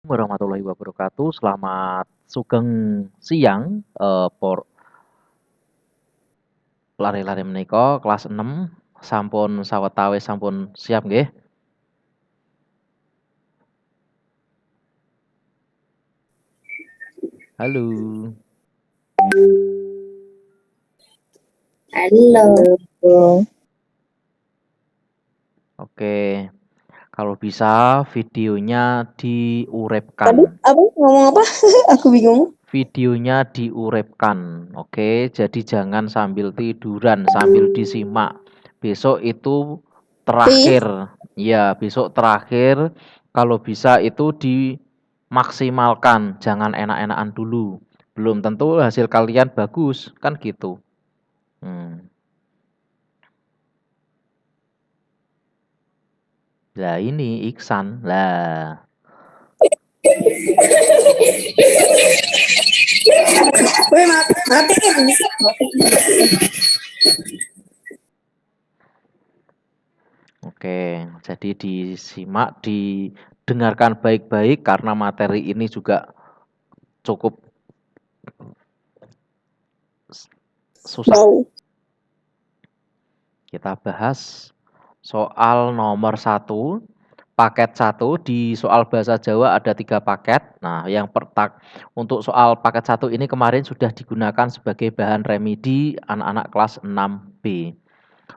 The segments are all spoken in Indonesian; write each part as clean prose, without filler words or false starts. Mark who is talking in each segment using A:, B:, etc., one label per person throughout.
A: Warahmatullahi wabarakatuh. Selamat sugeng siang, por lare-lare menika kelas 6 sampun sawetawis sampun siap nggih? Halo.
B: Halo.
A: Oke, kalau bisa videonya
B: Tadi
A: diurepkan.
B: apa ngomong apa? Aku bingung.
A: Videonya diurepkan. Oke, jadi jangan sambil tiduran, sambil disimak. Besok itu
B: Pi,
A: terakhir. Ya, besok terakhir. Kalau bisa itu dimaksimalkan, jangan enak-enakan dulu. Belum tentu hasil kalian bagus, kan gitu. Lah ini Iksan. Lah,
B: weh mati ya bisa.
A: oke. Jadi disimak, didengarkan baik-baik karena materi ini juga cukup susah.
B: Mau.
A: Kita bahas soal nomor 1, paket 1. Di soal bahasa Jawa ada 3 paket. Nah, untuk soal paket 1 ini kemarin sudah digunakan sebagai bahan remedi anak-anak kelas 6B.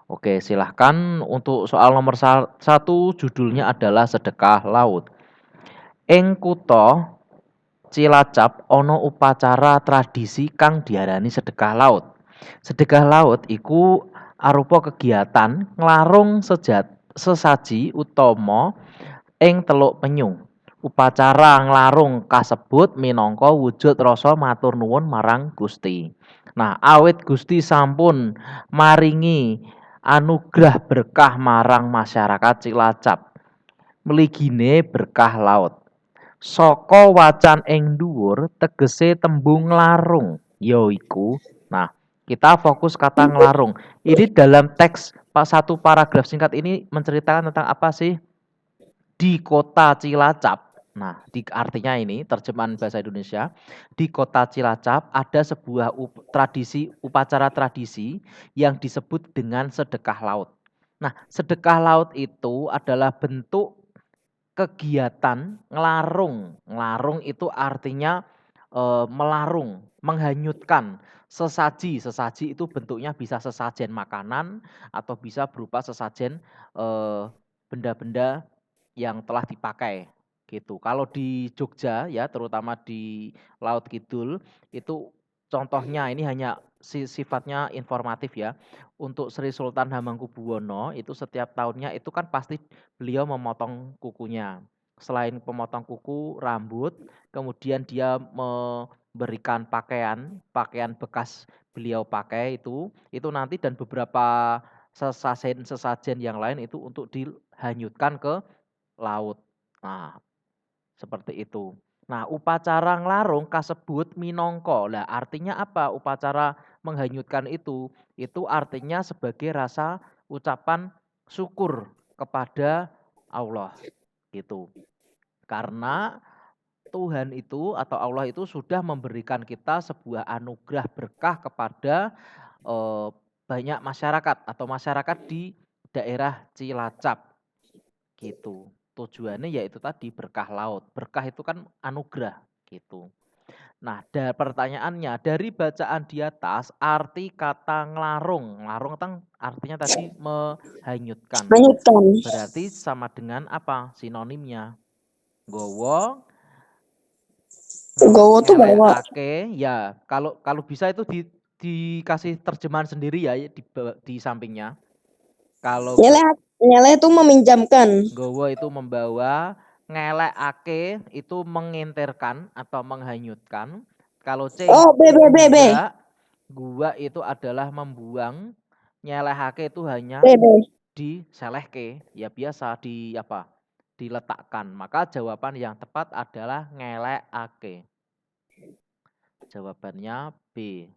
A: Oke, silahkan untuk soal nomor 1 judulnya adalah sedekah laut. Ing kutha Cilacap ana upacara tradisi kang diarani sedekah laut. Sedekah laut iku arupa kegiatan nglarung sesaji utama ing Teluk Penyu. Upacara nglarung kasebut minangka wujud rasa matur nuwun marang Gusti. Nah, awit Gusti sampun maringi anugrah berkah marang masyarakat Cilacap. Mligine berkah laut. Saka wacan ing dhuwur tegese tembung nglarung yaiku. Nah, kita fokus kata nglarung. Ini dalam teks satu paragraf singkat ini menceritakan tentang apa sih? Di kota Cilacap. Nah, artinya ini terjemahan bahasa Indonesia, di kota Cilacap ada sebuah upacara tradisi yang disebut dengan sedekah laut. Nah, sedekah laut itu adalah bentuk kegiatan nglarung. Nglarung itu artinya melarung, menghanyutkan sesaji. Sesaji itu bentuknya bisa sesajen makanan atau bisa berupa sesajen benda-benda yang telah dipakai gitu. Kalau di Jogja ya, terutama di Laut Kidul itu contohnya ini hanya sifatnya informatif ya. Untuk Sri Sultan Hamengkubuwono itu setiap tahunnya itu kan pasti beliau memotong kukunya. Selain memotong kuku, rambut, kemudian dia memberikan pakaian bekas beliau pakai itu nanti dan beberapa sesajen yang lain itu untuk dihanyutkan ke laut. Nah, seperti itu. Nah, upacara nglarung kasebut minangka. Lah, artinya apa upacara menghanyutkan itu? Itu artinya sebagai rasa ucapan syukur kepada Allah gitu. Karena Tuhan itu atau Allah itu sudah memberikan kita sebuah anugerah berkah kepada eh, banyak masyarakat atau masyarakat di daerah Cilacap gitu. Tujuannya yaitu tadi berkah laut. Berkah itu kan anugerah gitu. Nah, pertanyaannya dari bacaan di atas arti kata nglarung. Nglarung kan artinya tadi menghanyutkan.
B: Lanjutkan.
A: Berarti sama dengan apa sinonimnya? Gowo,
B: Gowo tuh bawa.
A: ngelekake, ya kalau kalau bisa itu dikasih terjemahan sendiri ya di sampingnya. Kalau
B: Nyele nyele tuh meminjamkan.
A: gowo itu membawa, ngelekake itu mengintirkan atau menghanyutkan. Kalau C,
B: Oh, B B B B.
A: gua itu adalah membuang, nyelehake itu hanya
B: B B.
A: diselehke, ya biasa di apa? Diletakkan. Maka jawaban yang tepat adalah ngelekake. Jawabannya B.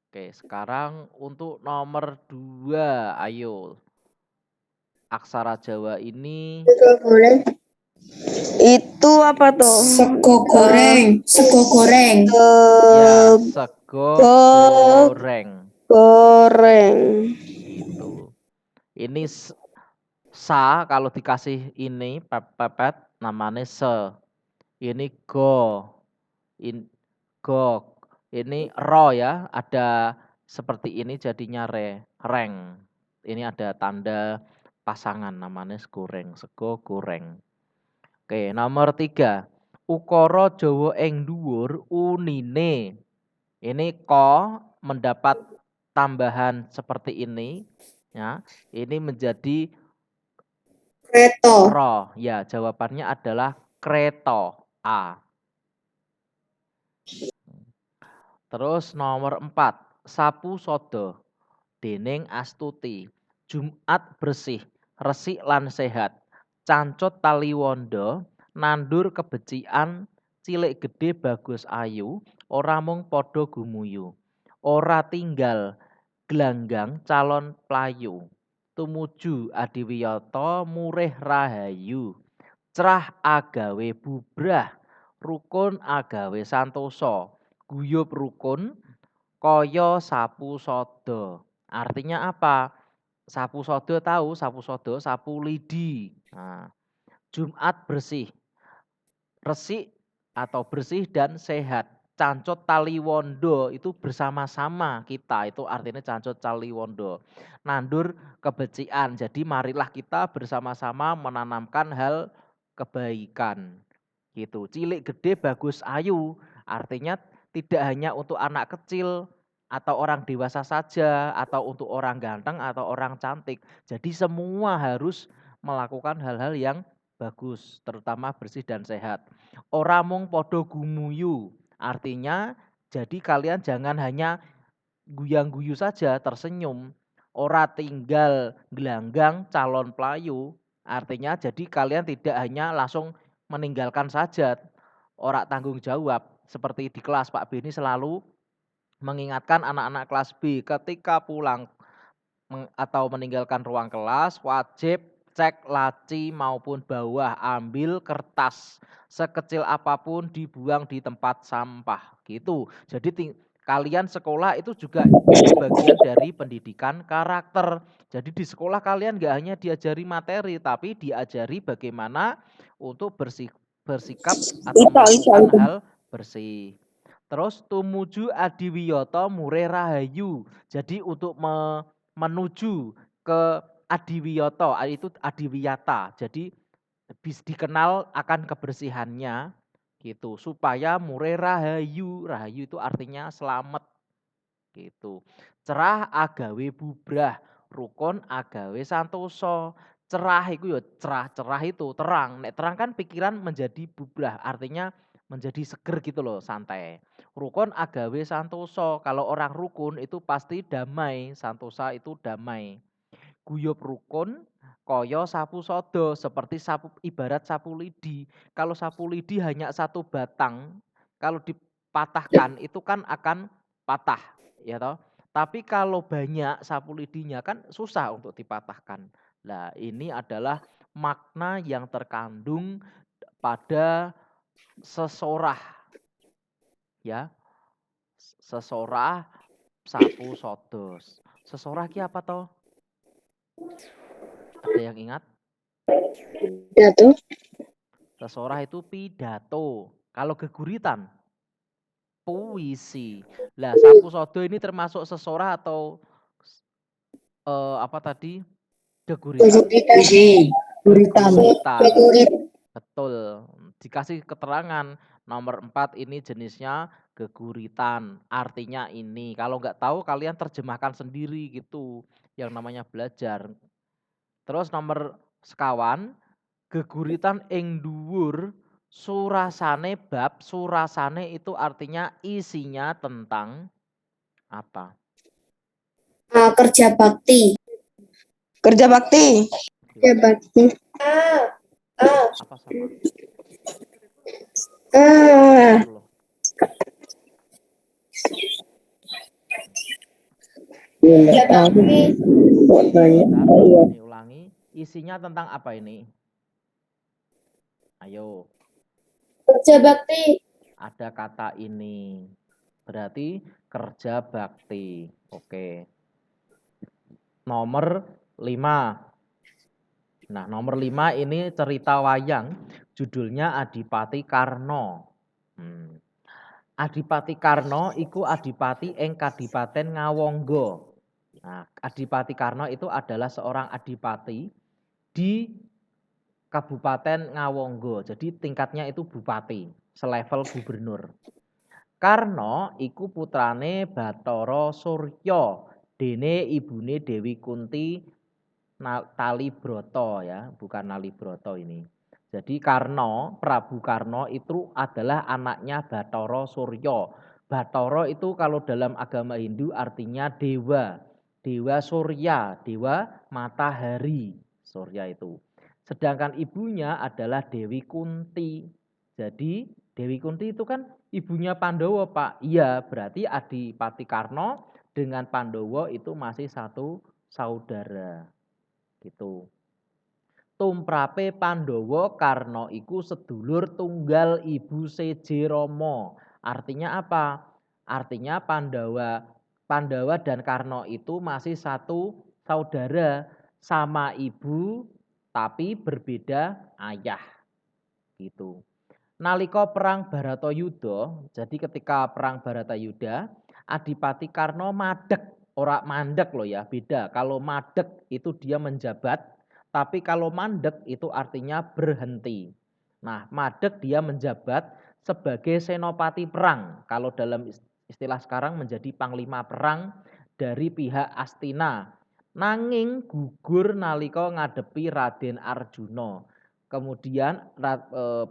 A: Oke, sekarang untuk nomor 2, ayo. Aksara Jawa ini
B: Boleh. Itu apa tuh?
C: Sego goreng. Sego goreng.
A: Ya, sego goreng.
B: Goreng.
A: Gitu. Ini sa kalau dikasih ini pepet namanya se. Ini go. Go. Ini ro ya, ada seperti ini jadinya reng. Ini ada tanda pasangan namanya goreng, sego goreng. Oke, nomor 3. Ukara Jawa ing dhuwur unine. Ini ko mendapat tambahan seperti ini ya. Ini menjadi
C: Kereta.
A: ro. Ya, jawabannya adalah kreto. A. Terus nomor 4. Sapu sodo dening Astuti. Jumat bersih, resik lan sehat. Cancut taliwondo, nandur kebecikan, cilik gede bagus ayu, ora mung padha gumuyu. Ora tinggal glanggang calon playu. Tumuju adiwiyata murih rahayu. Cerah agawe bubrah, rukun agawe santosa. Guyub rukun kaya sapu sodo. Artinya apa? Sapu sodo tahu, sapu sodo, sapu lidi. Nah, Jumat bersih, resik atau bersih dan sehat. Cancut taliwondo itu bersama-sama kita, itu artinya cancut taliwondo. Nandur kebecikan, jadi marilah kita bersama-sama menanamkan hal kebaikan. Gitu. Cilik gede bagus ayu, artinya tidak hanya untuk anak kecil atau orang dewasa saja atau untuk orang ganteng atau orang cantik. Jadi semua harus melakukan hal-hal yang bagus, terutama bersih dan sehat. Ora mung podo gumuyu, artinya jadi kalian jangan hanya guyang-guyu saja, tersenyum. Ora tinggal gelanggang calon pelayu, artinya jadi kalian tidak hanya langsung meninggalkan saja, ora tanggung jawab. Seperti di kelas Pak Beni selalu mengingatkan anak-anak kelas B ketika pulang atau meninggalkan ruang kelas wajib cek laci maupun bawah, ambil kertas sekecil apapun dibuang di tempat sampah gitu. Jadi kalian sekolah itu juga ini bagian dari pendidikan karakter. Jadi di sekolah kalian gak hanya diajari materi tapi diajari bagaimana untuk bersikap atau melakukan hal bersih. Terus tumuju adiwiyata mure rahayu. Jadi untuk menuju ke adiwiyata, itu adiwiyata. Jadi dikenal akan kebersihannya gitu supaya mure rahayu. Rahayu itu artinya selamat gitu. Cerah agawe bubrah, rukun agawe santoso. Cerah itu ya cerah itu terang. Nek terang kan pikiran menjadi bubrah, artinya menjadi seger gitu loh, santai. Rukun agawe santoso. Kalau orang rukun itu pasti damai, santosa itu damai. Guyub rukun koyo sapu sodo, seperti sapu ibarat sapu lidi. Kalau sapu lidi hanya satu batang, kalau dipatahkan itu kan akan patah, ya toh. Tapi kalau banyak sapu lidinya kan susah untuk dipatahkan. Nah, ini adalah makna yang terkandung pada sesorah, ya. Sesorah sapu sodos. Sesorah ki apa toh? Ada yang ingat?
B: Pidato.
A: Sesorah itu pidato. Kalau geguritan, puisi. Lah, sapu sodo ini termasuk sesorah atau apa tadi? Geguritan. Geguritan. Betul. Dikasih keterangan nomor 4 ini jenisnya geguritan. Artinya ini. Kalau nggak tahu kalian terjemahkan sendiri gitu. Yang namanya belajar. Terus nomor sekawan, geguritan ing dhuwur surasane bab. Surasane itu artinya isinya tentang apa?
C: Kerja bakti.
B: Kerja bakti.
C: Kerja bakti.
A: Apa sama? Loh. Ini ulangi. Isinya tentang apa ini? Ayo,
C: Kerja bakti.
A: ada kata ini. Berarti kerja bakti. Oke. Nomor 5. Nah, nomor 5 ini cerita wayang. Judulnya Adipati Karna. Adipati Karna iku adipati ing Kadipaten Ngawangga. Nah, Adipati Karna itu adalah seorang adipati di Kabupaten Ngawangga. Jadi tingkatnya itu bupati, selevel gubernur. Karna iku putrane Bathara Surya, dene ibune Dewi Kunti Talibrata ya, bukan Nalibrata ini. Jadi Karna, Prabu Karna itu adalah anaknya Bathara Surya. Bathara itu kalau dalam agama Hindu artinya dewa. Dewa Surya, dewa matahari. Surya itu. Sedangkan ibunya adalah Dewi Kunti. Jadi Dewi Kunti itu kan ibunya Pandhawa, Pak. Iya, berarti Adipati Karna dengan Pandhawa itu masih satu saudara. Gitu. Tumrape Pandhawa Karna iku sedulur tunggal ibu seje Rama. Artinya apa? Artinya Pandawa dan Karna itu masih satu saudara, sama ibu tapi berbeda ayah. Gitu. Nalika perang Baratayuda, jadi ketika perang Baratayuda, Adipati Karna madeg, ora mandek loh ya, beda. Kalau madeg itu dia menjabat, tapi kalau mandek itu artinya berhenti. Nah, madeg dia menjabat sebagai senopati perang. Kalau dalam istilah sekarang menjadi panglima perang dari pihak Astina. Nanging gugur nalika ngadepi Raden Arjuna. Kemudian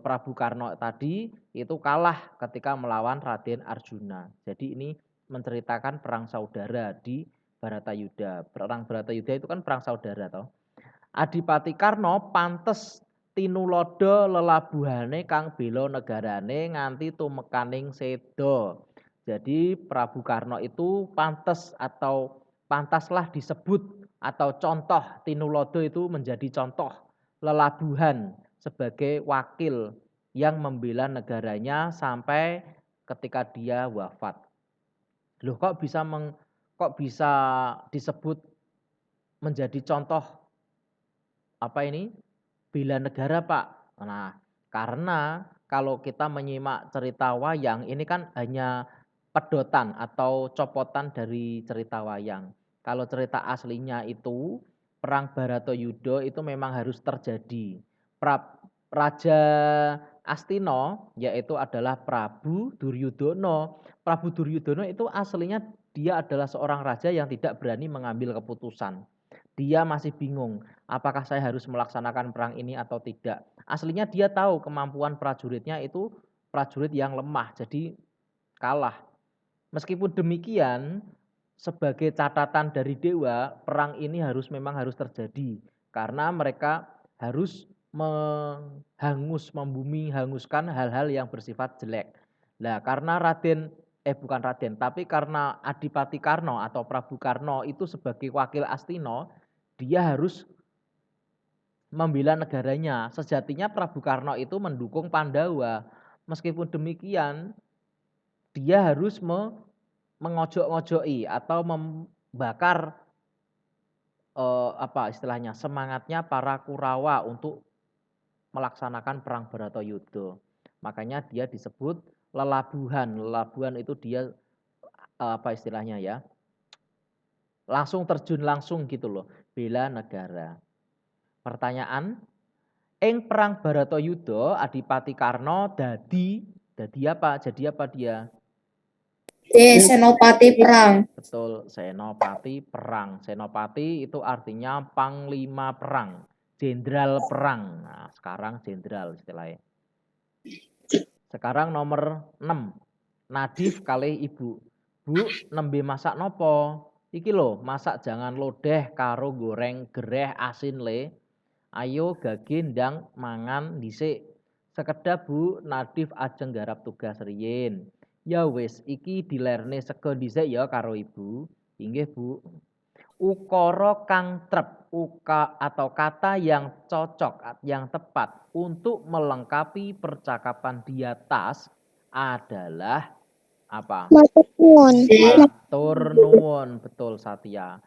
A: Prabu Karna tadi itu kalah ketika melawan Raden Arjuna. Jadi ini menceritakan perang saudara di Baratayuda. Perang Baratayuda itu kan perang saudara toh. Adipati Karna pantes tinulodo lelabuhane kang bela negarane nganti tumekaning seda. Jadi Prabu Karna itu pantes atau pantaslah disebut atau contoh tinulodo itu menjadi contoh lelabuhan sebagai wakil yang membela negaranya sampai ketika dia wafat. Loh kok bisa disebut menjadi contoh apa ini? Bela negara, Pak. Nah, karena kalau kita menyimak cerita wayang ini kan hanya pedotan atau copotan dari cerita wayang. Kalau cerita aslinya itu perang Baratayuda itu memang harus terjadi. Raja Astina yaitu adalah Prabu Duryudono. Prabu Duryudono itu aslinya dia adalah seorang raja yang tidak berani mengambil keputusan. Dia masih bingung, apakah saya harus melaksanakan perang ini atau tidak. Aslinya dia tahu kemampuan prajuritnya itu prajurit yang lemah, jadi kalah. Meskipun demikian, sebagai catatan dari dewa, perang ini memang harus terjadi. Karena mereka harus hanguskan hal-hal yang bersifat jelek. Nah, karena bukan Raden, tapi karena Adipati Karna atau Prabu Karna itu sebagai wakil Astina, dia harus membela negaranya. Sejatinya Prabu Karna itu mendukung Pandawa. Meskipun demikian, dia harus mengojok-ngojoki atau membakar semangatnya para Kurawa untuk melaksanakan perang Baratayuda. Makanya dia disebut lelabuhan. Lelabuhan itu dia langsung terjun langsung gitu loh, bela negara. Pertanyaan, ing perang Baratayuda Adipati Karna jadi apa dia?
C: Senopati perang.
A: Betul, senopati perang. Senopati itu artinya panglima perang, jenderal perang. Nah, sekarang jenderal istilahnya. Sekarang nomor 6. Nadif kali ibu. Bu, nembe masak nopo? Iki lho, masak jangan lodeh karo goreng gereh asin le. Ayo gage ndang mangan dhisik. Sekedap Bu, Nadif ajeng garap tugas riyin. Ya wis, iki dilerne sego dhisik ya karo Ibu. Inggih Bu. Ukara kang trep, atau kata yang cocok, yang tepat untuk melengkapi percakapan di atas adalah apa?
B: Matur nuwun.
A: Matur nuwun, betul Satya.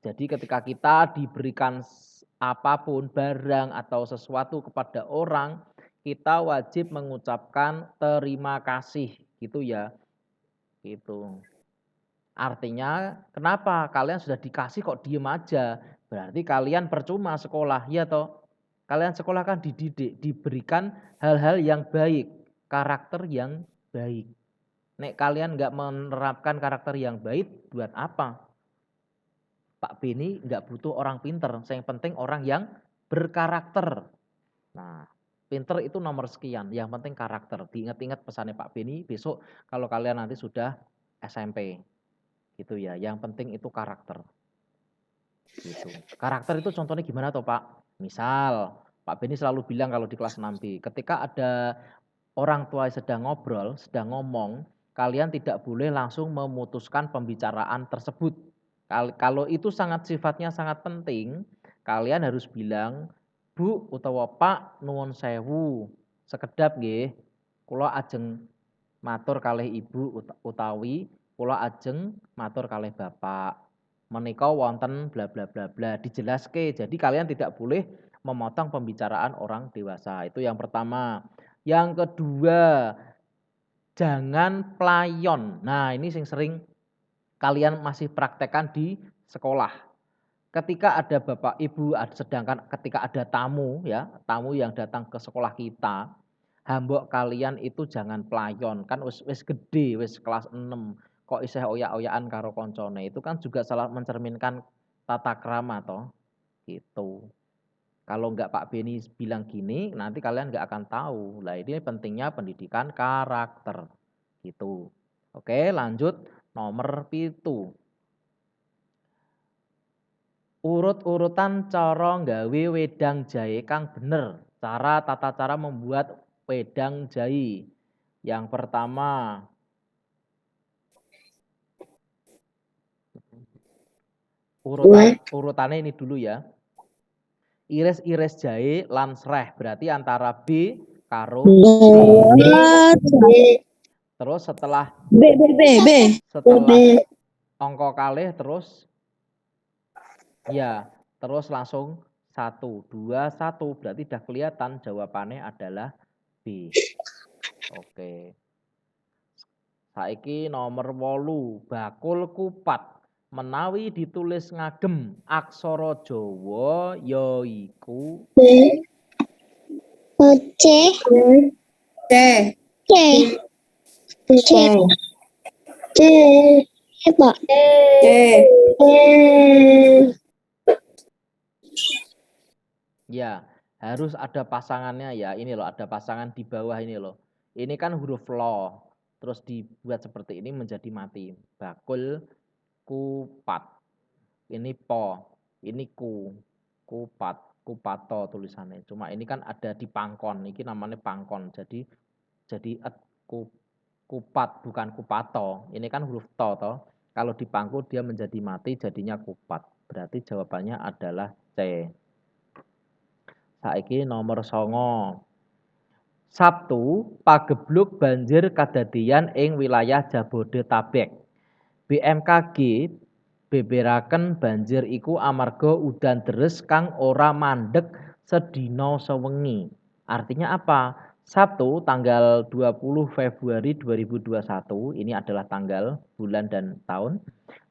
A: Jadi ketika kita diberikan apapun, barang atau sesuatu kepada orang, kita wajib mengucapkan terima kasih, gitu ya. Gitu. Artinya kenapa kalian sudah dikasih kok diem aja? Berarti kalian percuma sekolah, ya toh? Kalian sekolah kan dididik, diberikan hal-hal yang baik, karakter yang baik. Nek kalian nggak menerapkan karakter yang baik, buat apa? Pak Beni nggak butuh orang pinter, yang penting orang yang berkarakter. Nah, pinter itu nomor sekian, yang penting karakter. Diingat-ingat pesannya Pak Beni besok kalau kalian nanti sudah SMP. Gitu ya, yang penting itu karakter. Gitu. Karakter itu contohnya gimana toh Pak? Misal, Pak Beni selalu bilang kalau di kelas 6B, ketika ada orang tua sedang ngobrol, sedang ngomong, kalian tidak boleh langsung memutuskan pembicaraan tersebut. Kalau itu sifatnya sangat penting, kalian harus bilang, Bu utawa Pak nuwun sewu, sekedap nggih, kula ajeng matur kalih Ibu utawi kula ajeng matur kalih Bapak. Menika wonten bla bla bla bla, dijelaske. Jadi kalian tidak boleh memotong pembicaraan orang dewasa. Itu yang pertama. Yang kedua, jangan playon. Nah, ini yang sering kalian masih praktekkan di sekolah. Ketika ada Bapak Ibu, sedangkan ketika ada tamu ya, tamu yang datang ke sekolah kita, hambok kalian itu jangan playon, kan wis gede, wis kelas 6, kok isih oyak-oyakan karo koncone, itu kan juga salah mencerminkan tata krama toh, gitu. Kalau enggak Pak Beni bilang gini, nanti kalian enggak akan tahu. Lah ini pentingnya pendidikan karakter, gitu. Oke, lanjut nomor 7. Urut-urutan cara nggawe wedang jahe kang bener. Tata cara membuat wedang jahe. Yang pertama, urutannya ini dulu ya. Iris-iris jahe lan sreh, berarti antara B karo C. Terus setelah angka kalih terus ya, terus langsung 1, 2, 1, berarti udah kelihatan jawabannya adalah B. Oke. Saiki nomor 8, bakul kupat. Menawi ditulis ngagem aksara Jawa yaiku
B: C.
C: C.
B: C. C. C. Pak.
C: C.
A: ya, harus ada pasangannya ya. Ini loh, ada pasangan di bawah ini loh. Ini kan huruf lo. Terus dibuat seperti ini menjadi mati. Bakul kupat. Ini po, ini ku, kupat, kupato tulisannya. Cuma ini kan ada di pangkon, ini namanya pangkon. Jadi kupat bukan kupato. Ini kan huruf to toh. Kalau dipangku dia menjadi mati jadinya kupat. Berarti jawabannya adalah C. Saiki nomor 9. Sabtu pagebluk banjir kadadian ing wilayah Jabodetabek. BMKG beberaken banjir iku amarga udan deres kang ora mandeg sedina sewengi. Artinya apa? Sabtu tanggal 20 Februari 2021, ini adalah tanggal, bulan dan tahun.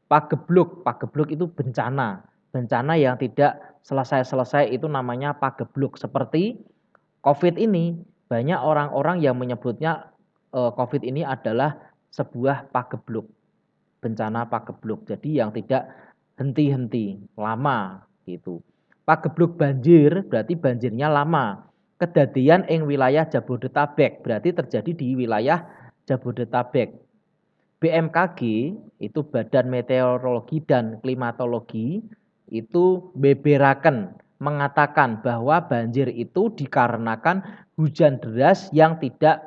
A: Pagebluk itu bencana. Bencana yang tidak selesai-selesai itu namanya pagebluk. Seperti COVID ini, banyak orang-orang yang menyebutnya COVID ini adalah sebuah pagebluk. Bencana pagebluk. Jadi yang tidak henti-henti, lama gitu. Pagebluk banjir berarti banjirnya lama. Kedadian ing wilayah Jabodetabek berarti terjadi di wilayah Jabodetabek. BMKG itu Badan Meteorologi dan Klimatologi itu beberaken mengatakan bahwa banjir itu dikarenakan hujan deras yang tidak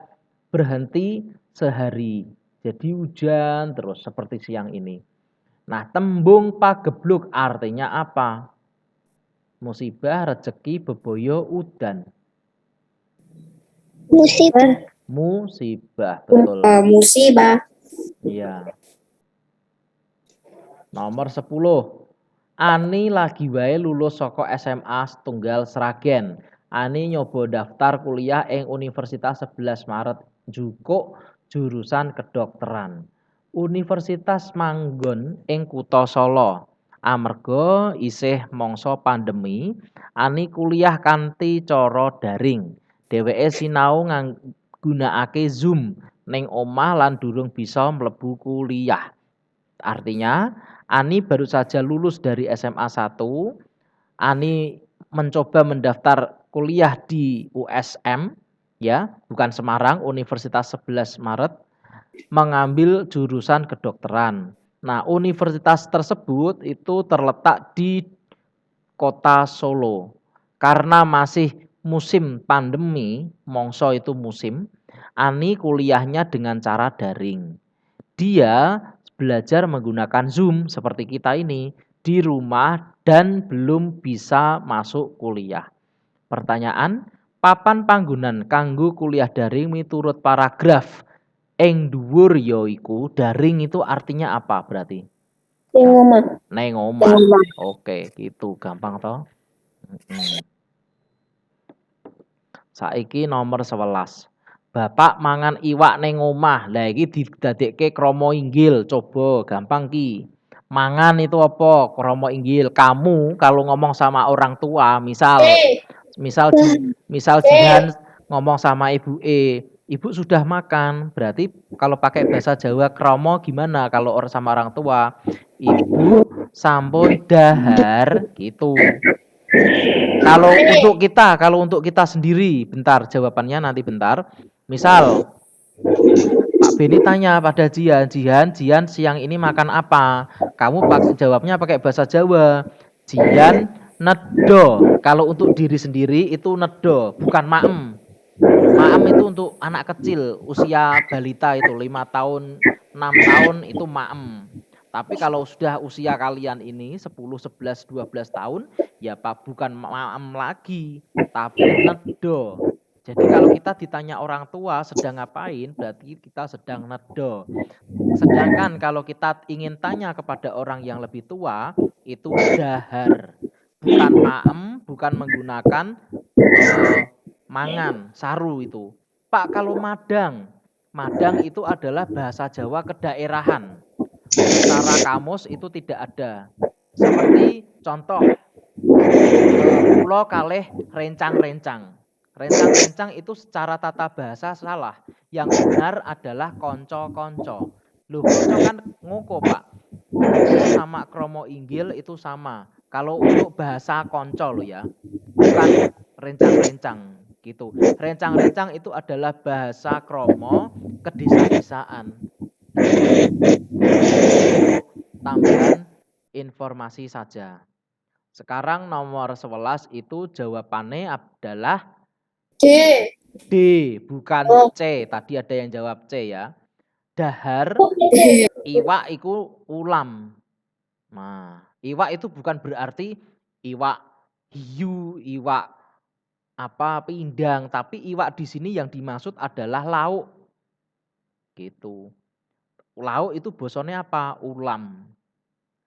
A: berhenti sehari. Jadi hujan terus seperti siang ini. Nah, tembung pagebluk artinya apa? Musibah, rezeki, beboyo, udan.
B: Musibah.
A: Musibah, betul.
C: Musibah.
A: Iya. Nomor 10. Ani lagi wae lulus saka SMA setunggal Sragen. Ani nyoba daftar kuliah ing Universitas 11 Maret njukuk jurusan kedokteran. Universitas manggon ing kutha Solo. Amerga isih mangsa pandemi, Ani kuliah kanthi cara daring. Dheweke sinau nggunakake Zoom ning omah lan durung bisa mlebu kuliah. Artinya, Ani baru saja lulus dari SMA 1, Ani mencoba mendaftar kuliah di USM, ya, bukan Semarang, Universitas 11 Maret, mengambil jurusan kedokteran. Nah, universitas tersebut itu terletak di kota Solo. Karena masih musim pandemi, mongso itu musim, Ani kuliahnya dengan cara daring. Dia belajar menggunakan Zoom seperti kita ini di rumah dan belum bisa masuk kuliah. Pertanyaan, papan panggonan kanggo kuliah daring miturut paragraf ing dhuwur ya iku daring itu artinya apa berarti?
B: Ning omah.
A: Neng omah. Oke, gitu gampang toh. Saiki nomor 11. Bapak mangan iwak ning omah. Lah iki didadekke krama inggil. Coba gampang ki. Mangan itu apa? Krama inggil. Kamu kalau ngomong sama orang tua, misal Jihan ngomong sama ibu ibu sudah makan. Berarti kalau pakai bahasa Jawa kromo gimana kalau sama orang tua? Ibu sampun dahar gitu. Kalau untuk kita sendiri, bentar jawabannya nanti bentar. Misal Pak Beni tanya pada Jihan siang ini makan apa? Kamu jawabnya pakai bahasa Jawa. Jihan nedo. Kalau untuk diri sendiri itu nedo, bukan maem. Maem itu untuk anak kecil, usia balita itu 5 tahun, 6 tahun itu maem. Tapi kalau sudah usia kalian ini 10, 11, 12 tahun, ya Pak bukan maem lagi, tapi nedo. Jadi kalau kita ditanya orang tua sedang ngapain, berarti kita sedang nedo. Sedangkan kalau kita ingin tanya kepada orang yang lebih tua, itu dahar. Bukan maem, bukan menggunakan mangan, saru itu. Pak, kalau madang, madang itu adalah bahasa Jawa kedaerahan. Secara kamus itu tidak ada. Seperti contoh, pulau kalih rencang-rencang. Rencang-rencang itu secara tata bahasa salah. Yang benar adalah konco-konco. Loh, konco kan ngoko, Pak. Konco sama kromo inggil itu sama. Kalau untuk bahasa konco loh ya. Bukan rencang-rencang gitu. Rencang-rencang itu adalah bahasa kromo kedesa-desaan. Tambahan informasi saja. Sekarang nomor 11 itu jawabannya adalah D, bukan C. Tadi ada yang jawab C ya. Dahar, iwak itu ulam. Nah, iwak itu bukan berarti iwak hiu, iwak pindang, tapi iwak di sini yang dimaksud adalah lauk. Gitu. Lauk itu bosone apa? Ulam.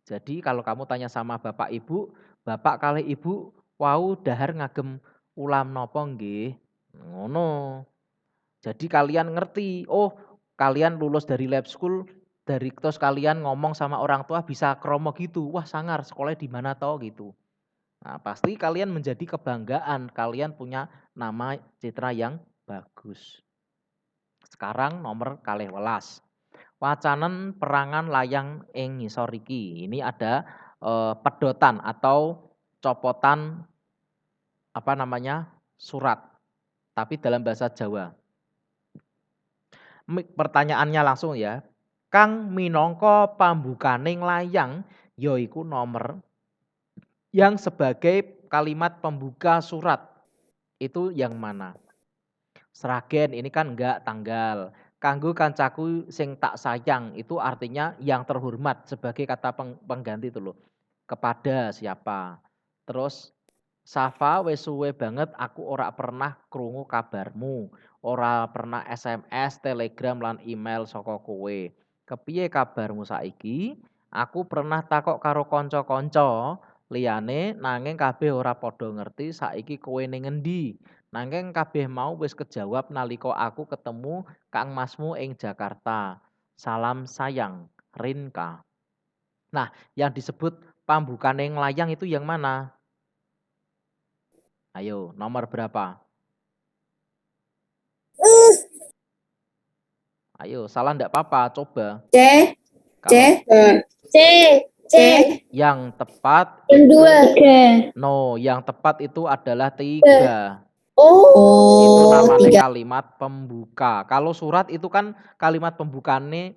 A: Jadi kalau kamu tanya sama bapak ibu, bapak kali ibu wau dahar ngagem ulam nopo nggih? Ngono. Jadi kalian ngerti, oh kalian lulus dari lab school, dari terus kalian ngomong sama orang tua bisa kromo gitu. Wah sangar, sekolahnya di mana toh gitu. Nah, pasti kalian menjadi kebanggaan, kalian punya nama citra yang bagus. Sekarang nomor kalih welas. Wacanen perangan layang ing ngisor iki. Ini ada pedotan atau copotan surat, tapi dalam bahasa Jawa. Pertanyaannya langsung ya. Kang minangka pambukaning layang yaiku nomor yang sebagai kalimat pembuka surat. Itu yang mana? Sragen ini kan enggak tanggal. kanggo kancaku sing tak sayang, itu artinya yang terhormat sebagai kata pengganti itu loh. Kepada siapa. Terus Safa wis suwe banget aku ora pernah krungu kabarmu, ora pernah SMS, Telegram lan email saka kowe. Kepiye kabarmu saiki? Aku pernah takok karo kanca-kanca liyane nanging kabeh ora padha ngerti saiki kowe ning ngendi. Nanging kabeh mau wis kejawab nalika aku ketemu Kang Masmu ing Jakarta. Salam sayang, Rinka. Nah, yang disebut pambukane nglayang itu yang mana? Ayo, nomor berapa? Ayo, salah enggak apa-apa, coba.
C: C. C.
A: Kalau
B: C. C.
A: yang tepat
B: Yang
A: itu
B: dua.
A: no, yang tepat itu adalah 3.
B: Oh.
A: Itu namanya
C: 3.
A: kalimat pembuka. Kalau surat itu kan kalimat pembukanya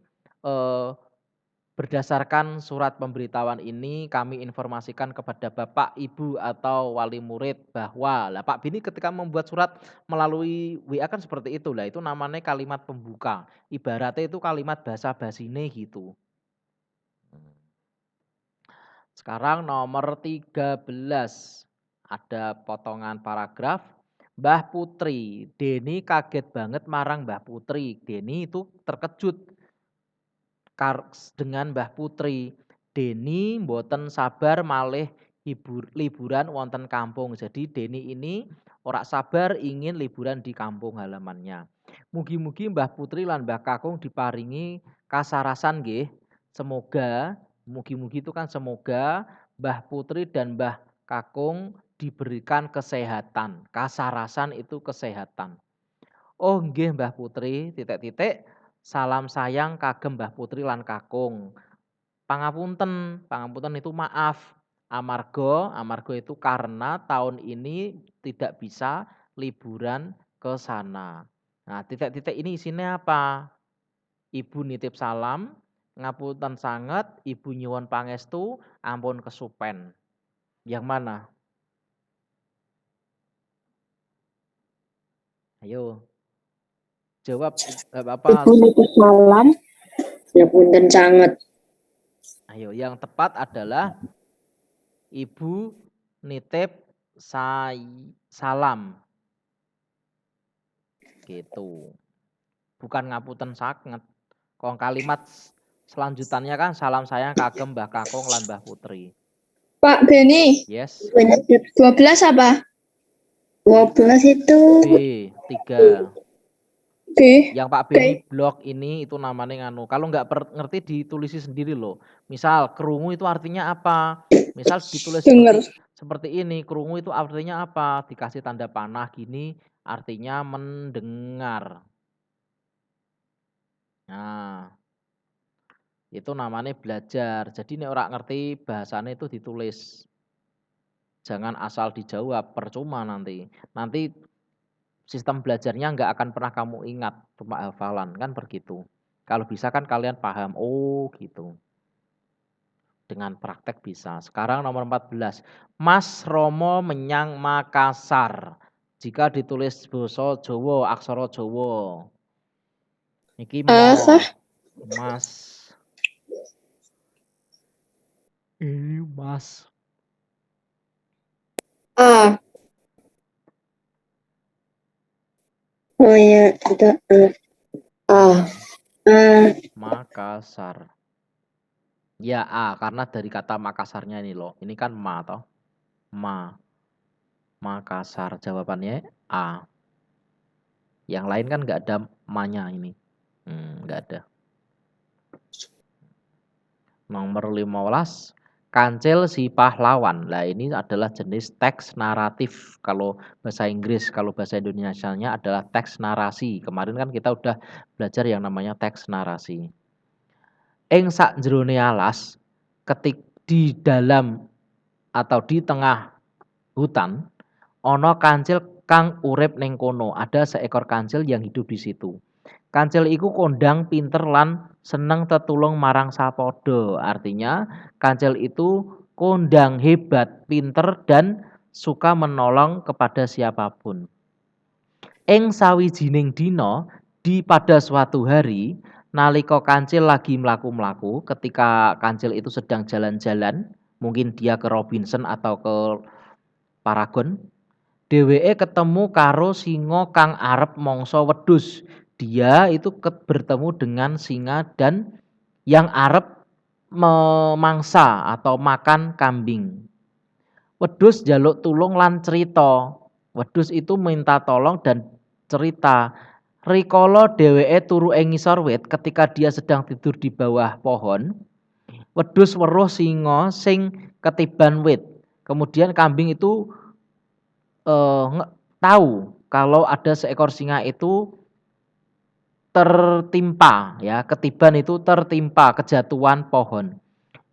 A: berdasarkan surat pemberitahuan ini kami informasikan kepada Bapak, Ibu atau wali murid bahwa lah Pak Bini ketika membuat surat melalui WA kan seperti itu lah, itu namanya kalimat pembuka. Ibaratnya itu kalimat basa-basine gitu. Sekarang nomor 13. Ada potongan paragraf. Mbah Putri, Deni kaget banget marang Mbah Putri. Deni itu terkejut dengan Mbah Putri. Deni mboten sabar malih liburan wonten kampung. Jadi Deni ini ora sabar ingin liburan di kampung halamannya. Mugi-mugi Mbah Putri lan Mbah Kakung diparingi kasarasan nggih. Semoga, mugi-mugi itu kan semoga Mbah Putri dan Mbah Kakung diberikan kesehatan. Kasarasan itu kesehatan. Oh nggih Mbah Putri, titik-titik. Salam sayang kagem Mbah Putri lan Kakung. Pangapunten, pangapunten itu maaf. Amarga itu karena tahun ini tidak bisa liburan ke sana. Nah, titik-titik ini isinya apa? Ibu nitip salam, ngapunten sanget, ibu nyuwun pangestu, ampun kesupen. Yang mana? Ayo. Jawab apa?
B: Ibu nitip salam. Ya punten sanget.
A: Ayo, yang tepat adalah ibu nitip salam. Gitu. Bukan ngapunten sanget. Kong kalimat selanjutannya kan salam sayang kagem Mbah Kakung lan Mbah Putri.
C: Pak Beni.
A: Yes.
C: 12 apa?
B: 12 itu
A: B, 3.
C: B.
A: Yang Pak Beni blok ini itu namanya nganu. Kalau nggak ngerti ditulisi sendiri loh. Misal kerungu itu artinya apa? Misal ditulis seperti ini. Kerungu itu artinya apa? Dikasih tanda panah gini artinya mendengar. Nah, itu namanya belajar. Jadi nek ora ngerti bahasanya itu ditulis. Jangan asal dijawab, percuma nanti. Nanti sistem belajarnya nggak akan pernah kamu ingat, cuma hafalan kan begitu. Kalau bisa kan kalian paham, oh gitu. Dengan praktek bisa. Sekarang nomor 14. Mas Romo menyang Makassar. Jika ditulis basa Jawa, aksara Jawa. Iki Mas. Ini Mas.
B: A. Oh ya, itu A.
A: Makassar. Ya A, karena dari kata Makassarnya ini loh. Ini kan ma toh. Makassar. Jawabannya A. Yang lain kan nggak ada ma-nya ini. Nggak ada. Nomor 15. Kancil si pahlawan. Nah ini adalah jenis teks naratif. Kalau bahasa Inggris, kalau bahasa Indonesianya adalah teks narasi. Kemarin kan kita udah belajar yang namanya teks narasi. Ing sakjroné alas, ketik di dalam atau di tengah hutan, ana kancil kang urip ning kono. Ada seekor kancil yang hidup di situ. Kancil iku kondang, pinter lan seneng tetulung marang sapodo. Artinya kancil itu kondang, hebat, pinter dan suka menolong kepada siapapun. Ing sawijining dina pada suatu hari, nalika Kancil lagi mlaku-mlaku, ketika Kancil itu sedang jalan-jalan, mungkin dia ke Robinson atau ke Paragon, dheweke ketemu karo singa kang arep mangsa wedhus. Dia itu bertemu dengan singa dan yang arep memangsa atau makan kambing. Wedhus njaluk tulung lan cerita. Wedhus itu minta tolong dan cerita. Rikala dheweke turu ing ngisor wit ketika dia sedang tidur di bawah pohon, wedhus weruh singa sing ketiban wit. Kemudian kambing itu tahu kalau ada seekor singa itu tertimpa ya, ketiban itu tertimpa kejatuhan pohon.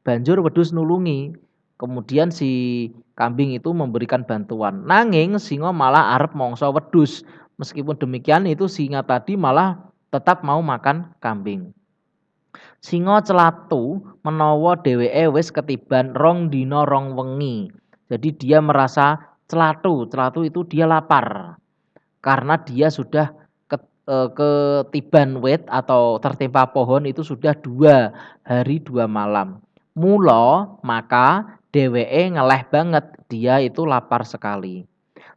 A: Banjur wedhus nulungi. Kemudian si kambing itu memberikan bantuan. Nanging singa malah arep mangsa wedhus. Meskipun demikian itu singa tadi malah tetap mau makan kambing. Singa celatu menawa dheweke wis ketiban 2 dina 2 wengi. Jadi dia merasa celatu. Celatu itu dia lapar. Karena dia sudah ketiban wit atau tertimpa pohon itu sudah 2 hari 2 malam. Mula maka dheweke ngeleh banget, dia itu lapar sekali.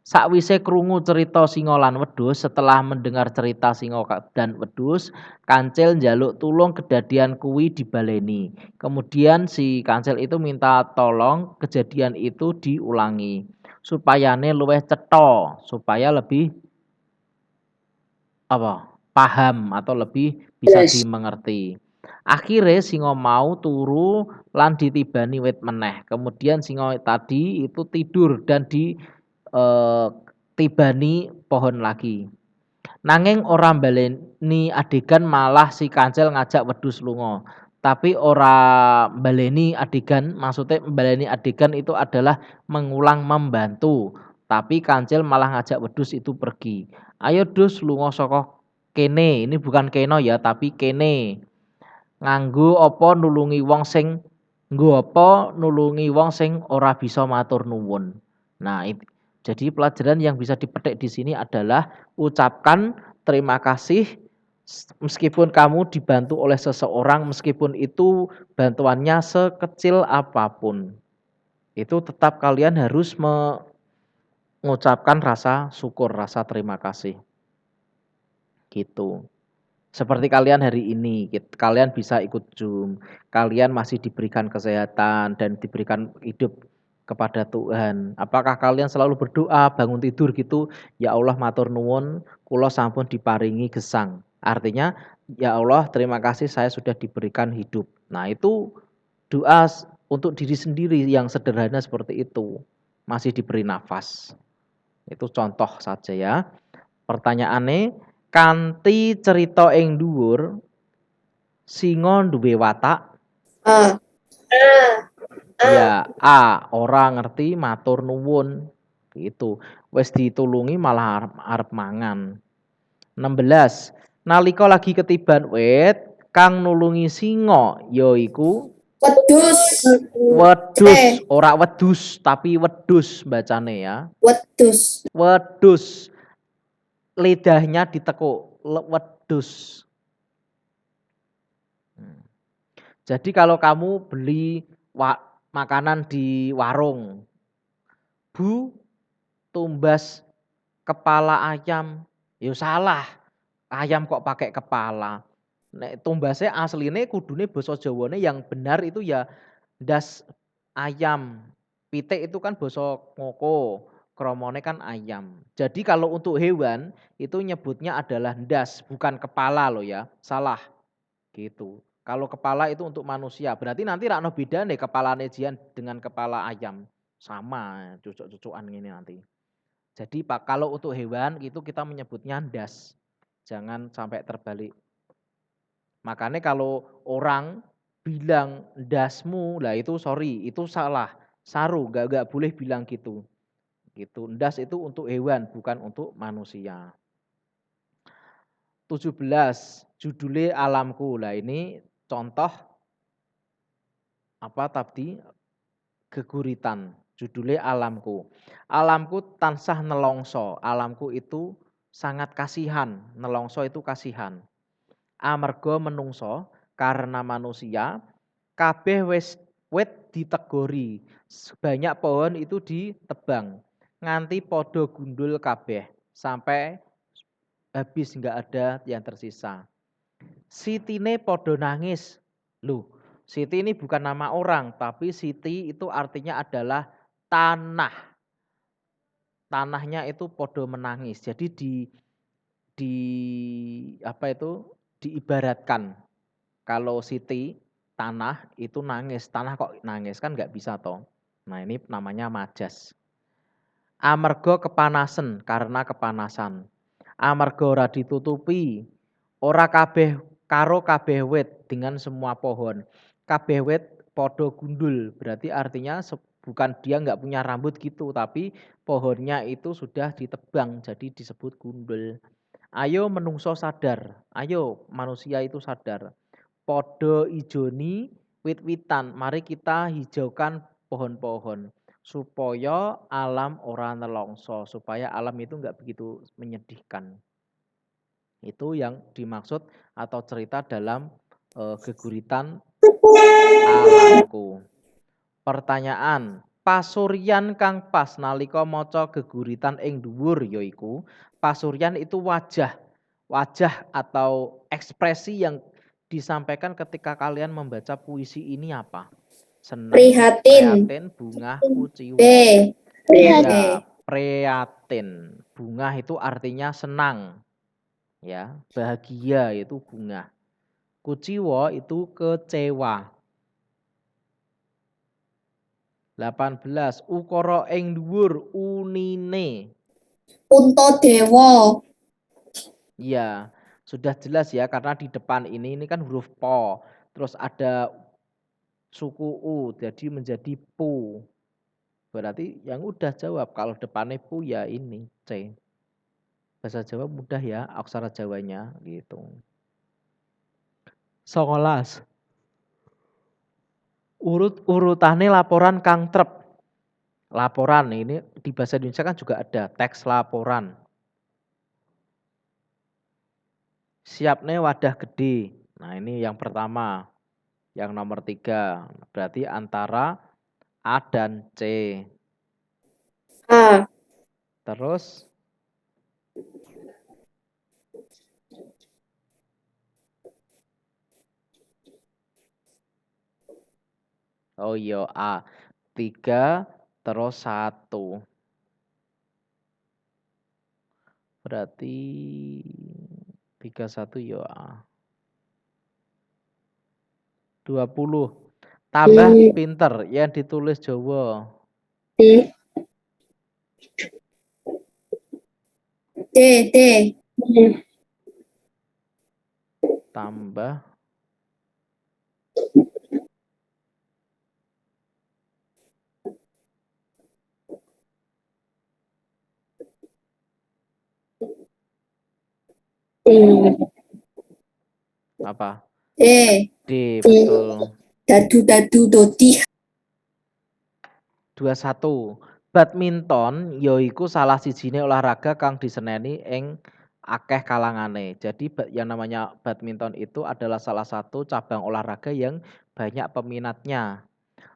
A: Sakwise krungu cerita singa lan wedhus, setelah mendengar cerita singa dan wedhus, Kancil njaluk tulung kedadian kuwi dibaleni. Kemudian si Kancil itu minta tolong kejadian itu diulangi supayane luwih cetha, supaya lebih paham atau lebih bisa
B: Jelas.
A: dimengerti. Akhirnya singa mau turu lan ditibani wit meneh. Kemudian singa tadi itu tidur dan tibani pohon lagi. Nanging ora mbaleni adegan, malah si Kancil ngajak wedhus lunga. Tapi ora mbaleni adegan, maksudnya mbaleni adegan itu adalah mengulang membantu. Tapi Kancil malah ngajak wedhus itu pergi. Ayo Dus lunga saka kene. Ini bukan keno ya, tapi kene. Nganggo apa nulungi wong sing ora bisa matur nuwun. Nah, jadi pelajaran yang bisa dipetik di sini adalah ucapkan terima kasih meskipun kamu dibantu oleh seseorang, meskipun itu bantuannya sekecil apapun. Itu tetap kalian harus mengucapkan rasa syukur, rasa terima kasih. Gitu. Seperti kalian hari ini, kalian bisa ikut Zoom, kalian masih diberikan kesehatan dan diberikan hidup kepada Tuhan. Apakah kalian selalu berdoa bangun tidur gitu, ya Allah matur nuwun, kula sampun diparingi gesang. Artinya, ya Allah terima kasih saya sudah diberikan hidup. Nah itu doa untuk diri sendiri yang sederhana seperti itu, masih diberi nafas. Itu contoh saja ya. Pertanyaannya, kanthi cerita ing dhuwur, singa duwe watak? Ya, A. Ora ngerti matur nuwun. Gitu. Wis ditulungi malah arep mangan. 16. Nalika lagi ketiban wit, kang nulungi singa yaiku
C: Wedhus.
A: wedhus, ora wedhus tapi wedhus bacane ya.
C: Wedhus.
A: Wedhus. Lidahnya ditekuk, wedhus. Jadi kalau kamu beli makanan di warung, Bu, tumbas kepala ayam, ya salah. Ayam kok pakai kepala. Nek tumbasnya asline kudune basa Jawane yang benar itu ya ndas ayam. Pitik itu kan basa ngoko, kromone kan ayam. Jadi kalau untuk hewan itu nyebutnya adalah ndas, bukan kepala loh ya. Salah. Gitu. Kalau kepala itu untuk manusia, berarti nanti rakno beda nih kepala nejian dengan kepala ayam. Sama, cucuk-cucukan ini nanti. Jadi Pak, kalau untuk hewan itu kita menyebutnya ndas. Jangan sampai terbalik. Makanya kalau orang bilang ndasmu, lah itu sorry, itu salah. Saru, gak boleh bilang gitu. Gitu. Ndas itu untuk hewan, bukan untuk manusia. 17, judulnya alamku. Lah ini contoh apa tadi? Geguritan. Judulnya alamku. Alamku tansah nelongso. Alamku itu sangat kasihan, nelongso itu kasihan. Amarga menungso karena manusia kabeh wit ditegori. Banyak pohon itu ditebang nganti podo gundul kabeh sampai habis nggak ada yang tersisa. Sitine podo nangis. Loh, Siti ini bukan nama orang, tapi Siti itu artinya adalah tanah. Tanahnya itu podo menangis. Jadi di apa itu diibaratkan kalau Siti tanah itu nangis, tanah kok nangis kan nggak bisa toh. Nah ini namanya majas. Amarga kepanasan karena kepanasan. Amarga ora ditutupi, ora kabeh karo kabeh wit dengan semua pohon. Kabeh wit podo gundul, berarti artinya bukan dia nggak punya rambut gitu, tapi pohonnya itu sudah ditebang jadi disebut gundul. Ayo menungso sadar, ayo manusia itu sadar. Podo ijoni wit-witan, mari kita hijaukan pohon-pohon supaya alam ora nelongso, supaya alam itu enggak begitu menyedihkan. Itu yang dimaksud atau cerita dalam geguritan alamku. Pertanyaan, pasuryan kang pas nalika maca geguritan ing dhuwur yaiku, pasuryan itu wajah. Wajah atau ekspresi yang disampaikan ketika kalian membaca puisi ini apa? Seneng, prihatin, bungah, kuciwa. Ya, prihatin. Bungah itu artinya senang. Ya, bahagia itu bungah. Kuciwa itu kecewa. 18 ukara ing dhuwur unine.
C: Puntadewa.
A: Ya, sudah jelas ya karena di depan ini kan huruf po, terus ada suku u jadi menjadi pu. Berarti yang udah jawab kalau depannya pu ya ini C. Bahasa Jawa mudah ya aksara Jawanya gitu. 19. Urut-urutane laporan kang trep. Laporan ini di bahasa Indonesia kan juga ada teks laporan. Siapne wadah gede. Nah ini yang pertama. Yang nomor 3. Berarti antara A dan C.
C: A.
A: Terus oh iya A. 3 terus 1. Berarti 3 1 ya A. 20. Tambah pinter yang ditulis Jawa.
C: D. D.
A: Tambah apa? D, betul.
C: Dadu dodi.
A: 21. Badminton yaiku salah sijine olahraga kang diseneni ing akeh kalangane. Jadi yang namanya badminton itu adalah salah satu cabang olahraga yang banyak peminatnya.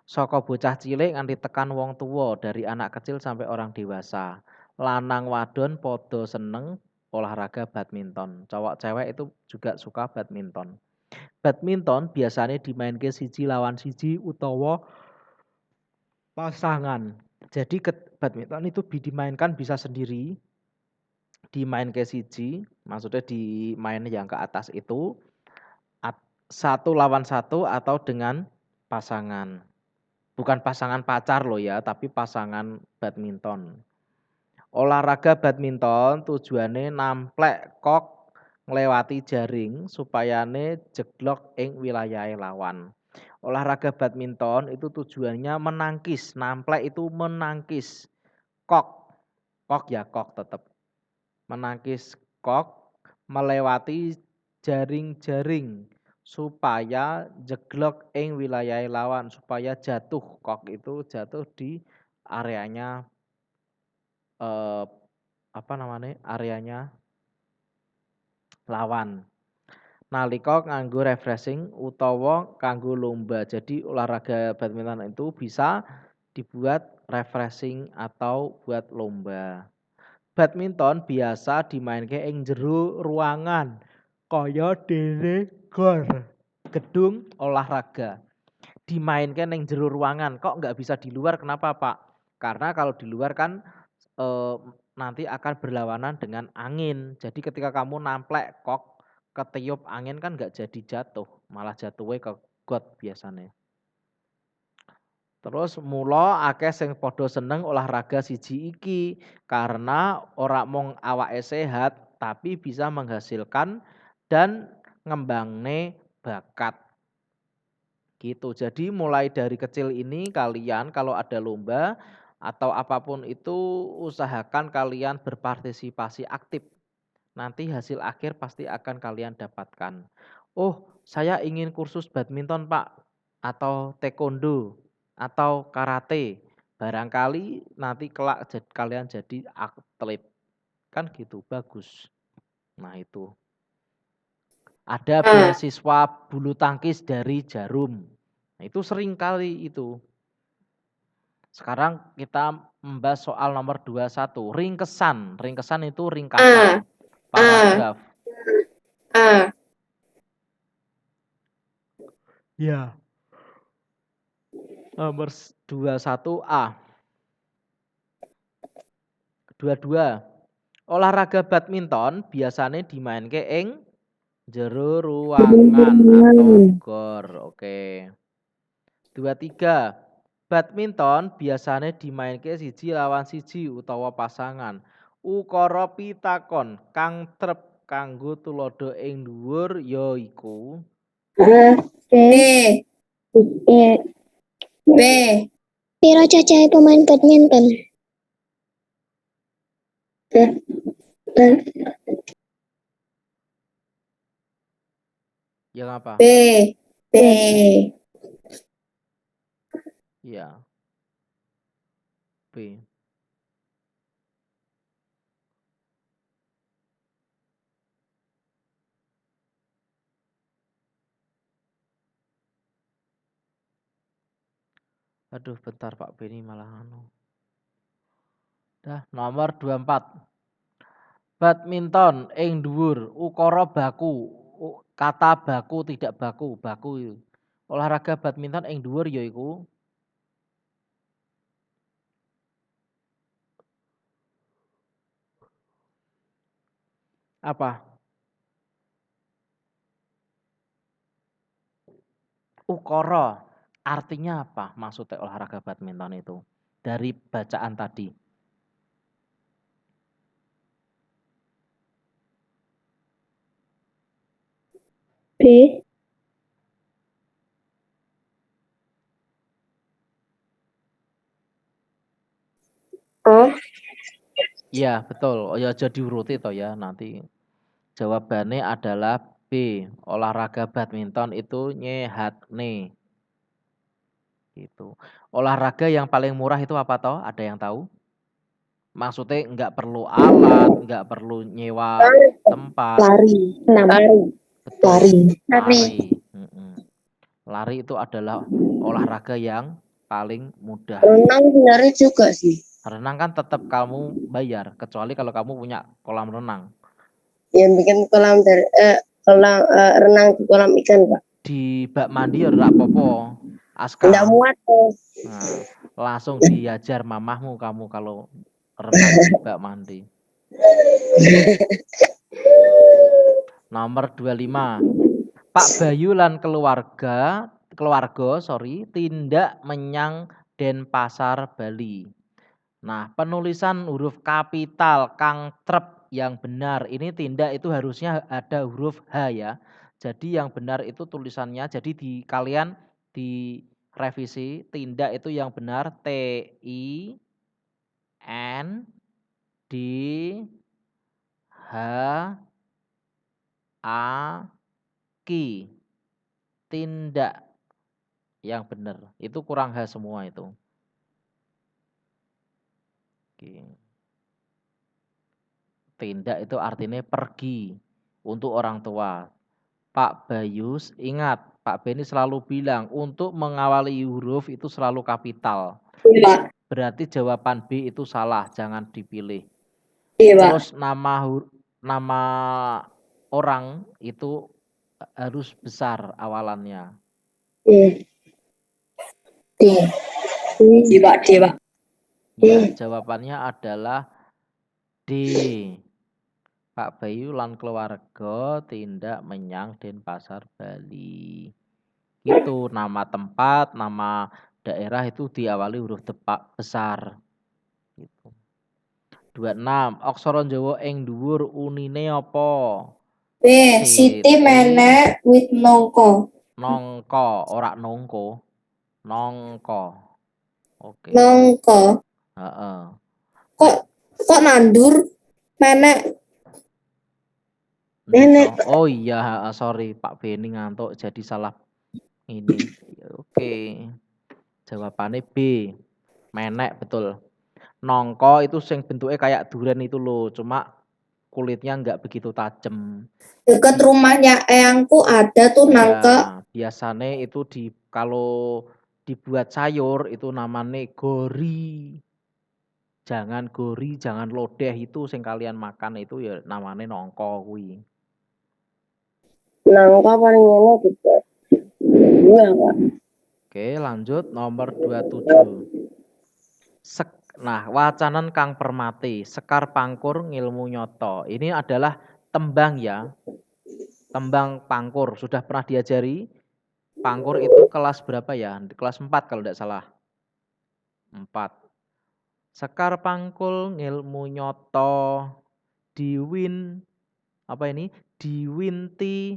A: Saka bocah cilik nganti tekan wong tua, dari anak kecil sampai orang dewasa. Lanang wadon podo seneng olahraga badminton. Cowok cewek itu juga suka badminton. Badminton biasanya dimainke siji lawan siji utawa pasangan. Jadi badminton itu dimainkan bisa sendiri, dimain ke siji, maksudnya dimain yang ke atas itu 1 lawan 1 atau dengan pasangan. Bukan pasangan pacar loh ya, tapi pasangan badminton. Olahraga badminton tujuannya namplek kok nglewati jaring supayane jeglok ing wilayah lawan. Olahraga badminton itu tujuannya menangkis, namplek itu menangkis. Kok ya kok tetap. Menangkis kok melewati jaring-jaring supaya jeglok ing wilayah lawan, supaya jatuh kok itu jatuh di areanya areanya lawan. Nalika nganggo refreshing utawa kanggo lomba. Jadi olahraga badminton itu bisa dibuat refreshing atau buat lomba. Badminton biasa dimainke ing jero ruangan kaya dene gor, gedung olahraga. Dimainkan ning jero ruangan, kok nggak bisa di luar, kenapa Pak? Karena kalau di luar kan nanti akan berlawanan dengan angin. Jadi ketika kamu namplek kok ketiup angin kan nggak jadi jatuh, malah jatuhnya ke got biasanya. Terus mula akeh sing padha seneng olahraga siji iki karena ora mung awake sehat tapi bisa menghasilkan dan ngembangne bakat. Gitu. Jadi mulai dari kecil ini kalian kalau ada lomba atau apapun itu usahakan kalian berpartisipasi aktif. Nanti hasil akhir pasti akan kalian dapatkan. Oh, saya ingin kursus badminton, Pak, atau taekwondo atau karate. Barangkali nanti kelak kalian jadi atlet. Kan gitu, bagus. Nah, itu. Ada beasiswa bulu tangkis dari Jarum. Nah, itu sering kali itu. Sekarang kita membahas soal nomor 21, ringkesan. Ringkesan itu ringkasan, paragraf. Ya. Nomor 21A. 22. Olahraga badminton biasanya dimainke ing jero ruangan atau gor. Oke. 23. Badminton biasanya dimainke siji lawan siji utawa pasangan. Ukara pitakon kang trep kanggo tuladha ing dhuwur ya iku
C: B. B. Piro cacahe pemain badminton?
A: yang apa?
C: B. B.
A: Ya. B. Aduh, bentar Pak Beni malah anu. Dah, nomor 24. Badminton ing dhuwur ukara baku. Kata baku tidak baku, baku itu. Olahraga badminton ing dhuwur yaiku apa? Ukara. Artinya apa maksudnya olahraga badminton itu? Dari bacaan tadi.
C: B. Oh.
A: Iya, betul. Oh ya jadi uruti toh ya nanti. Jawabannya adalah B. Olahraga badminton itu nyehatne. Gitu. Olahraga yang paling murah itu apa toh? Ada yang tahu? Maksudnya nggak perlu alat, nggak perlu nyewa tempat.
B: Lari. Lari.
A: Betul.
B: Lari.
A: Lari. Lari itu adalah olahraga yang paling mudah.
C: Renang sebenarnya juga sih.
A: Renang kan tetap kamu bayar, kecuali kalau kamu punya kolam renang.
C: Yang bikin kolam dari renang di kolam ikan, Pak.
A: Di bak mandi ya ora apa-apa. Aska.
C: Enggak muat tuh.
A: Nah, langsung diajar mamahmu kamu kalau renang di bak mandi. Nomor 25. Pak Bayu lan keluarga tindak menyang Denpasar, Bali. Nah, penulisan huruf kapital kang trep yang benar ini tindak itu harusnya ada huruf H ya. Jadi yang benar itu tulisannya jadi kalian di revisi tindak itu yang benar T I N D H A Q. Tindak yang benar. Itu kurang H semua itu. Oke. Tindak itu artinya pergi. untuk orang tua. Pak Bayus, ingat, Pak Beni selalu bilang untuk mengawali huruf itu selalu kapital.
B: Iya, Pak.
A: Berarti jawaban B itu salah, jangan dipilih.
B: Iya, Pak.
A: Terus nama orang itu harus besar awalannya.
B: D. Iya, Pak. D, Pak.
A: Ya, jawabannya adalah D. Pak Bayu lan keluarga tindak menyang Denpasar Bali. Itu nama tempat, nama daerah itu diawali huruf besar. Gitu. 26. Aksara Jawa ing dhuwur unine apa?
B: B. Siti menek wit nongko.
A: Nongko, ora nongko. Nongko. Oke.
B: Nongko.
A: Heeh.
B: Kok nandur menek?
A: Nenek. Oh iya, sorry Pak Beni ngantuk jadi salah ini. Oke. Jawabannya B. Menek betul. Nongko itu sing bentuknya kayak durian itu loh, cuma kulitnya nggak begitu tajam.
B: Dekat rumahnya eyangku ada tuh nangka.
A: Ya, biasanya itu kalau dibuat sayur itu namanya gori. Jangan gori, jangan lodeh itu sing kalian makan itu ya namanya nongko kuwi.
C: Nangka paling enak gitu. Iya, Pak.
A: Oke, lanjut nomor 27. Nah, wacanan kang permati, sekar pangkur ngilmu nyoto. Ini adalah tembang ya. Tembang pangkur, sudah pernah diajari? Pangkur itu kelas berapa ya? Kelas 4 kalau tidak salah. 4. Sekar pangkul ngilmu nyoto, diwinti,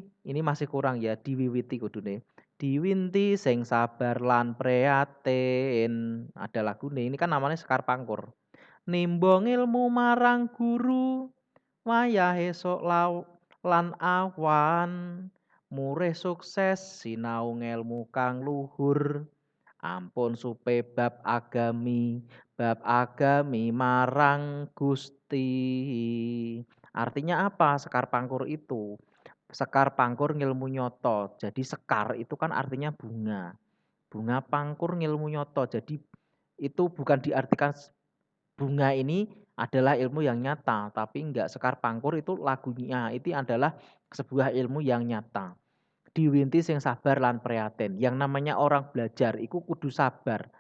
A: ini masih kurang ya, diwiwiti kudune. Diwinti sing sabar lan prihatin. Ada lagune, ini kan namanya Sekar Pangkur. Nimba ilmu marang guru, wayahe sok lan awan, murih sukses sinau ngelmu kang luhur. Ampun supe bab agami marang Gusti. Artinya apa Sekar Pangkur itu? Sekar Pangkur ngilmu nyoto. Jadi sekar itu kan artinya bunga. Bunga pangkur ngilmu nyoto. Jadi itu bukan diartikan bunga ini adalah ilmu yang nyata, tapi enggak. Sekar Pangkur itu lagunya, itu adalah sebuah ilmu yang nyata. Diwinti sing sabar lan prihatin. Yang namanya orang belajar iku kudu sabar.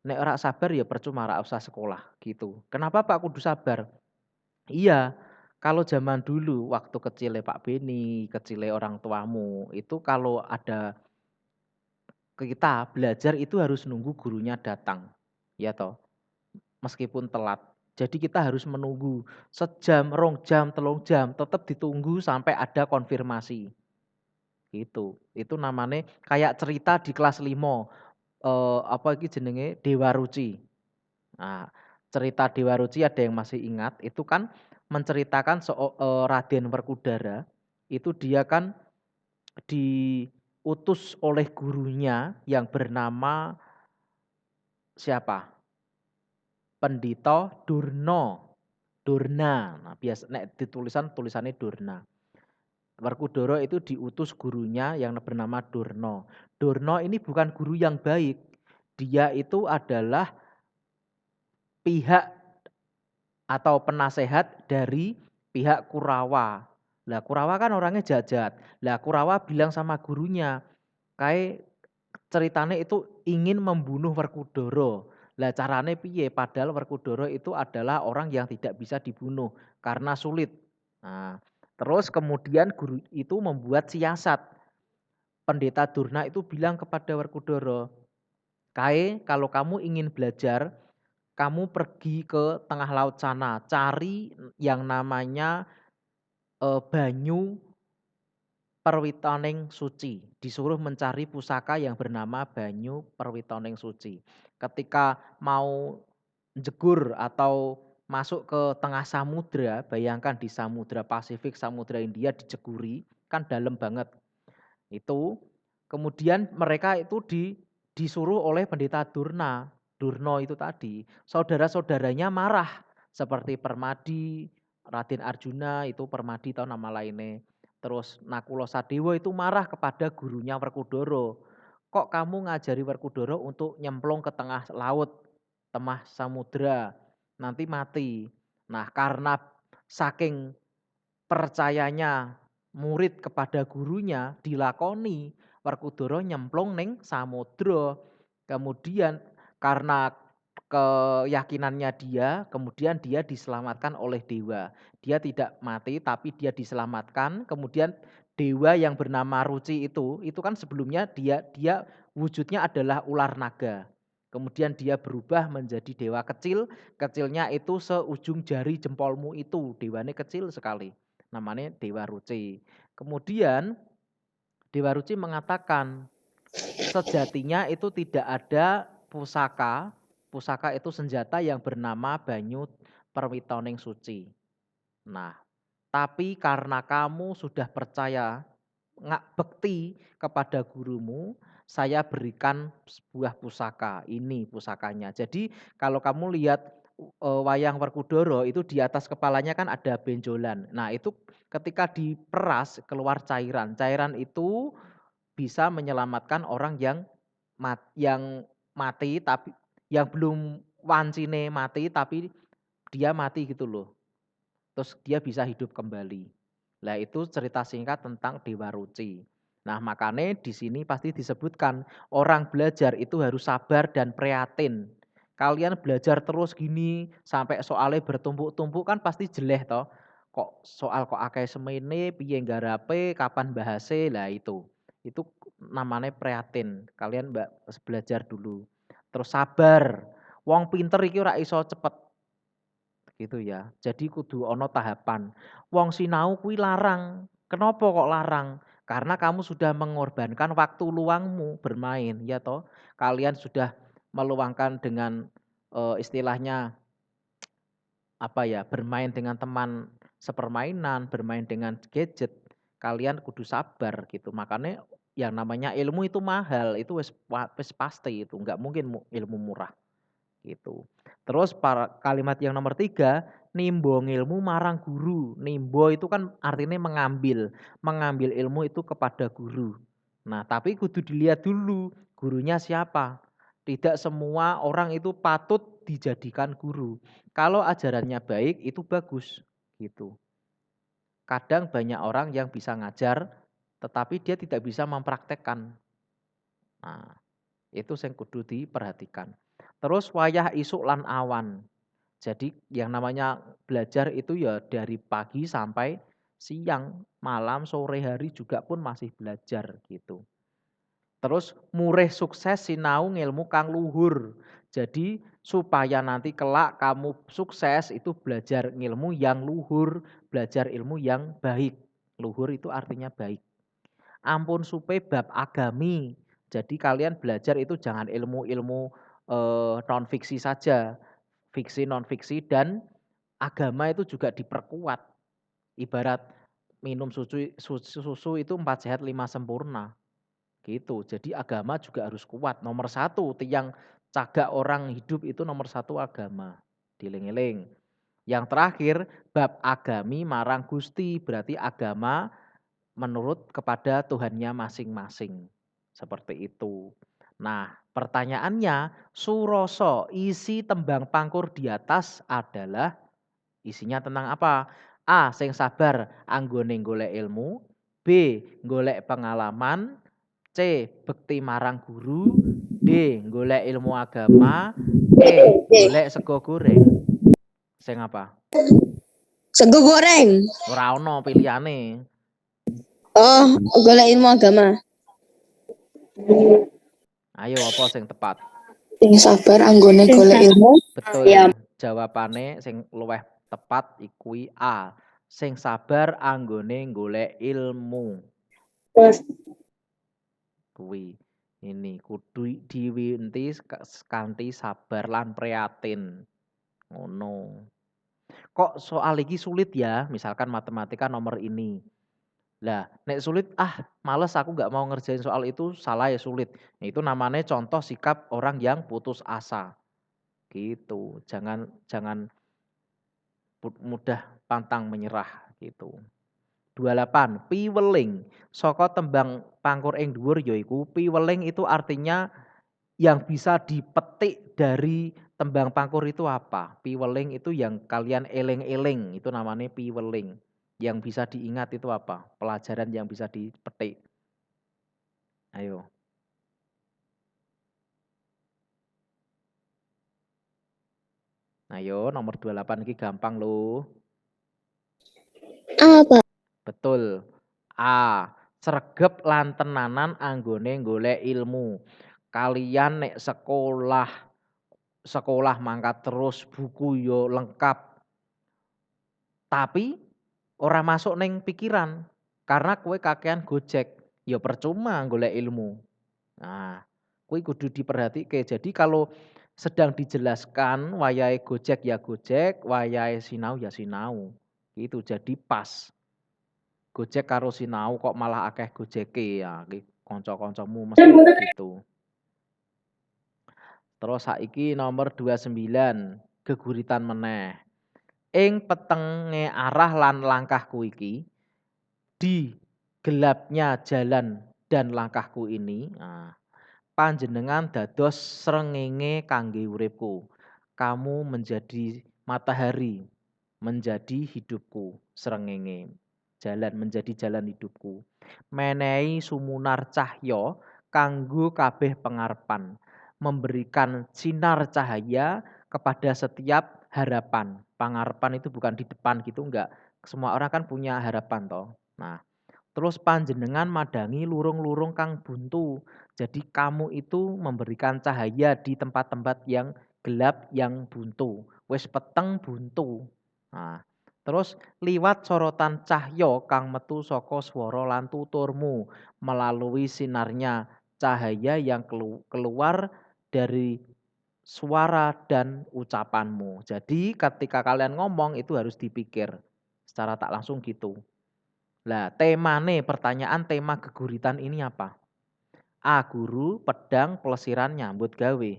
A: Nek ora sabar ya percuma ora usah sekolah gitu. Kenapa Pak kudu sabar? Iya, kalau zaman dulu waktu kecilnya Pak Beni, kecilnya orang tuamu, itu kalau ada kita belajar itu harus nunggu gurunya datang. Ya toh, meskipun telat. Jadi kita harus menunggu sejam, 2 jam, 3 jam, tetap ditunggu sampai ada konfirmasi. Itu namanya kayak cerita di kelas 5. Apa iki jenenge Dewa Ruci. Nah, cerita Dewa Ruci ada yang masih ingat, itu kan menceritakan Raden Werkudara, itu dia kan diutus oleh gurunya yang bernama siapa? Pendito Durna. Nah, biasa nek tulisannya Durna. Werkudara itu diutus gurunya yang bernama Durna. Durna ini bukan guru yang baik. Dia itu adalah pihak atau penasehat dari pihak Kurawa. Lah Kurawa kan orangnya jajat. Lah Kurawa bilang sama gurunya, kayak ceritanya itu ingin membunuh Werkudara. Lah carane piye? Padahal Werkudara itu adalah orang yang tidak bisa dibunuh karena sulit. Nah, terus kemudian guru itu membuat siasat. Pendeta Durna itu bilang kepada Werkudara, kalau kamu ingin belajar, kamu pergi ke tengah laut sana, cari yang namanya banyu perwitaning suci. Disuruh mencari pusaka yang bernama banyu perwitaning suci. Ketika mau jegur atau masuk ke tengah samudra, bayangkan di Samudra Pasifik, Samudra India dijeguri, kan dalam banget. Itu kemudian mereka itu disuruh oleh pendeta Durno itu tadi. Saudara-saudaranya marah seperti Permadi, Raden Arjuna itu Permadi tau nama lainnya. Terus Nakula Sadewa itu marah kepada gurunya Werkudara. Kok kamu ngajari Werkudara untuk nyemplung ke tengah laut, tengah samudra, nanti mati. Nah, karena saking percayanya murid kepada gurunya dilakoni, Werkudara nyemplung ning samudra. Kemudian karena keyakinannya dia, kemudian dia diselamatkan oleh dewa. Dia tidak mati tapi dia diselamatkan. Kemudian dewa yang bernama Ruci itu kan sebelumnya dia wujudnya adalah ular naga. Kemudian dia berubah menjadi dewa kecil, kecilnya itu seujung jari jempolmu itu, dewanya kecil sekali. Namanya Dewa Ruci. Kemudian Dewa Ruci mengatakan sejatinya itu tidak ada pusaka. Pusaka itu senjata yang bernama banyu perwitoning suci. Nah, tapi karena kamu sudah percaya bekti kepada gurumu, saya berikan sebuah pusaka. Ini pusakanya. Jadi kalau kamu lihat wayang Werkudara itu di atas kepalanya kan ada benjolan. Nah, itu ketika diperas keluar cairan. Cairan itu bisa menyelamatkan orang yang mati tapi yang belum wancine mati tapi dia mati gitu loh. Terus dia bisa hidup kembali. Nah, itu cerita singkat tentang Dewa Ruci. Nah, makanya di sini pasti disebutkan orang belajar itu harus sabar dan prihatin. Kalian belajar terus gini sampai soalnya bertumpuk-tumpuk kan pasti jeleh toh. Kok soal kok akeh semene, piye garape, kapan bahase, lah itu. Itu namanya prihatin. Kalian belajar dulu. Terus sabar. Wong pinter iki ora iso cepet gitu ya. Jadi kudu ono tahapan. Wong sinau kuwi larang. Kenapa kok larang? Karena kamu sudah mengorbankan waktu luangmu bermain, ya toh. Kalian sudah meluangkan dengan istilahnya apa ya, bermain dengan teman sepermainan, bermain dengan gadget. Kalian kudu sabar gitu. Makanya yang namanya ilmu itu mahal, itu wis pasti itu, enggak mungkin ilmu murah gitu. Terus kalimat yang nomor 3, nimbo ngilmu marang guru. Nimbo itu kan artinya mengambil. Mengambil ilmu itu kepada guru. Nah, tapi kudu dilihat dulu gurunya siapa. Tidak semua orang itu patut dijadikan guru. Kalau ajarannya baik itu bagus gitu. Kadang banyak orang yang bisa ngajar tetapi dia tidak bisa mempraktekkan. Nah, itu yang kudu diperhatikan. Terus wayah isuk lan awan. Jadi yang namanya belajar itu ya dari pagi sampai siang, malam, sore hari juga pun masih belajar gitu. Terus murih sukses sinau ngilmu kang luhur. Jadi supaya nanti kelak kamu sukses itu belajar ngilmu yang luhur, belajar ilmu yang baik. Luhur itu artinya baik. Ampun supe bab agami. Jadi kalian belajar itu jangan ilmu-ilmu non fiksi saja. Fiksi, non fiksi dan agama itu juga diperkuat. Ibarat minum susu itu 4 sehat 5 sempurna. Gitu. Jadi agama juga harus kuat. Nomor 1 tiang cagak orang hidup itu nomor 1 agama. Dieling-eling. Yang terakhir bab agami marang Gusti, berarti agama menurut kepada Tuhannya masing-masing. Seperti itu. Nah, pertanyaannya, Suroso, isi tembang pangkur di atas adalah isinya tentang apa? A. Sing sabar anggone golek ilmu. B. Golek pengalaman. C. Bekti marang guru. D. Golek ilmu agama. E. Golek sego goreng. Sing apa?
C: Sego goreng.
A: Ora ono pilihane.
C: Oh, golek ilmu agama.
A: Ayo apa sing tepat?
B: Sing sabar anggone golek ilmu.
A: Betul.
C: Ya.
A: Jawabane sing luweh tepat ikui A. Sing sabar anggone golek ilmu. Kuwi. Ini kudu diwinti kanthi sabar lan prihatin. Ngono. Kok soal iki sulit ya? Misalkan matematika nomor ini. Lah, nek sulit, males aku nggak mau ngerjain soal itu, salah ya sulit. Nah, itu namanya contoh sikap orang yang putus asa. Gitu. Jangan mudah pantang menyerah gitu. 28 piweling saka tembang pangkur ing dhuwur yaiku piweling itu artinya yang bisa dipetik dari tembang pangkur itu apa? Piweling itu yang kalian eling-eling itu namanya piweling. Yang bisa diingat itu apa? Pelajaran yang bisa dipetik. Ayo. Ayo nomor 28 ini gampang loh.
C: Apa?
A: Betul. A. Sregep lan tenanan anggone golek ilmu. Kalian nek sekolah mangkat terus buku yo lengkap. Tapi ora masuk neng pikiran karena kue kakean gojek. Ya percuma golek ilmu. Nah, kue kudu diperhatike. Jadi kalau sedang dijelaskan wayahe gojek ya gojek, wayahe sinau ya sinau. Itu jadi pas. Gojek karo sinau kok malah akeh gojeke ya, kanca-kancamu mesti gitu. Terus saiki nomor 29, geguritan meneh. Ing petenge arah lan langkahku iki, di gelapnya jalan dan langkahku ini, panjenengan dados srengenge kangge uripku. Kamu menjadi matahari, menjadi hidupku, srengenge. Jalan menjadi jalan hidupku. Menehi sumunar cahya kanggo kabeh pengarepan. Memberikan sinar cahaya kepada setiap harapan. Pengarepan itu bukan di depan gitu enggak. Semua orang kan punya harapan toh. Nah, terus panjenengan madangi lurung-lurung kang buntu. Jadi kamu itu memberikan cahaya di tempat-tempat yang gelap yang buntu. Wis peteng buntu. Nah, terus liwat sorotan cahya kang metu saka swara lan tuturmu melalui sinarnya cahaya yang keluar dari suara dan ucapanmu. Jadi ketika kalian ngomong itu harus dipikir secara tak langsung gitu. Lah temane pertanyaan tema geguritan ini apa? A. Guru, pedang, pelesiran, nyambut gawe.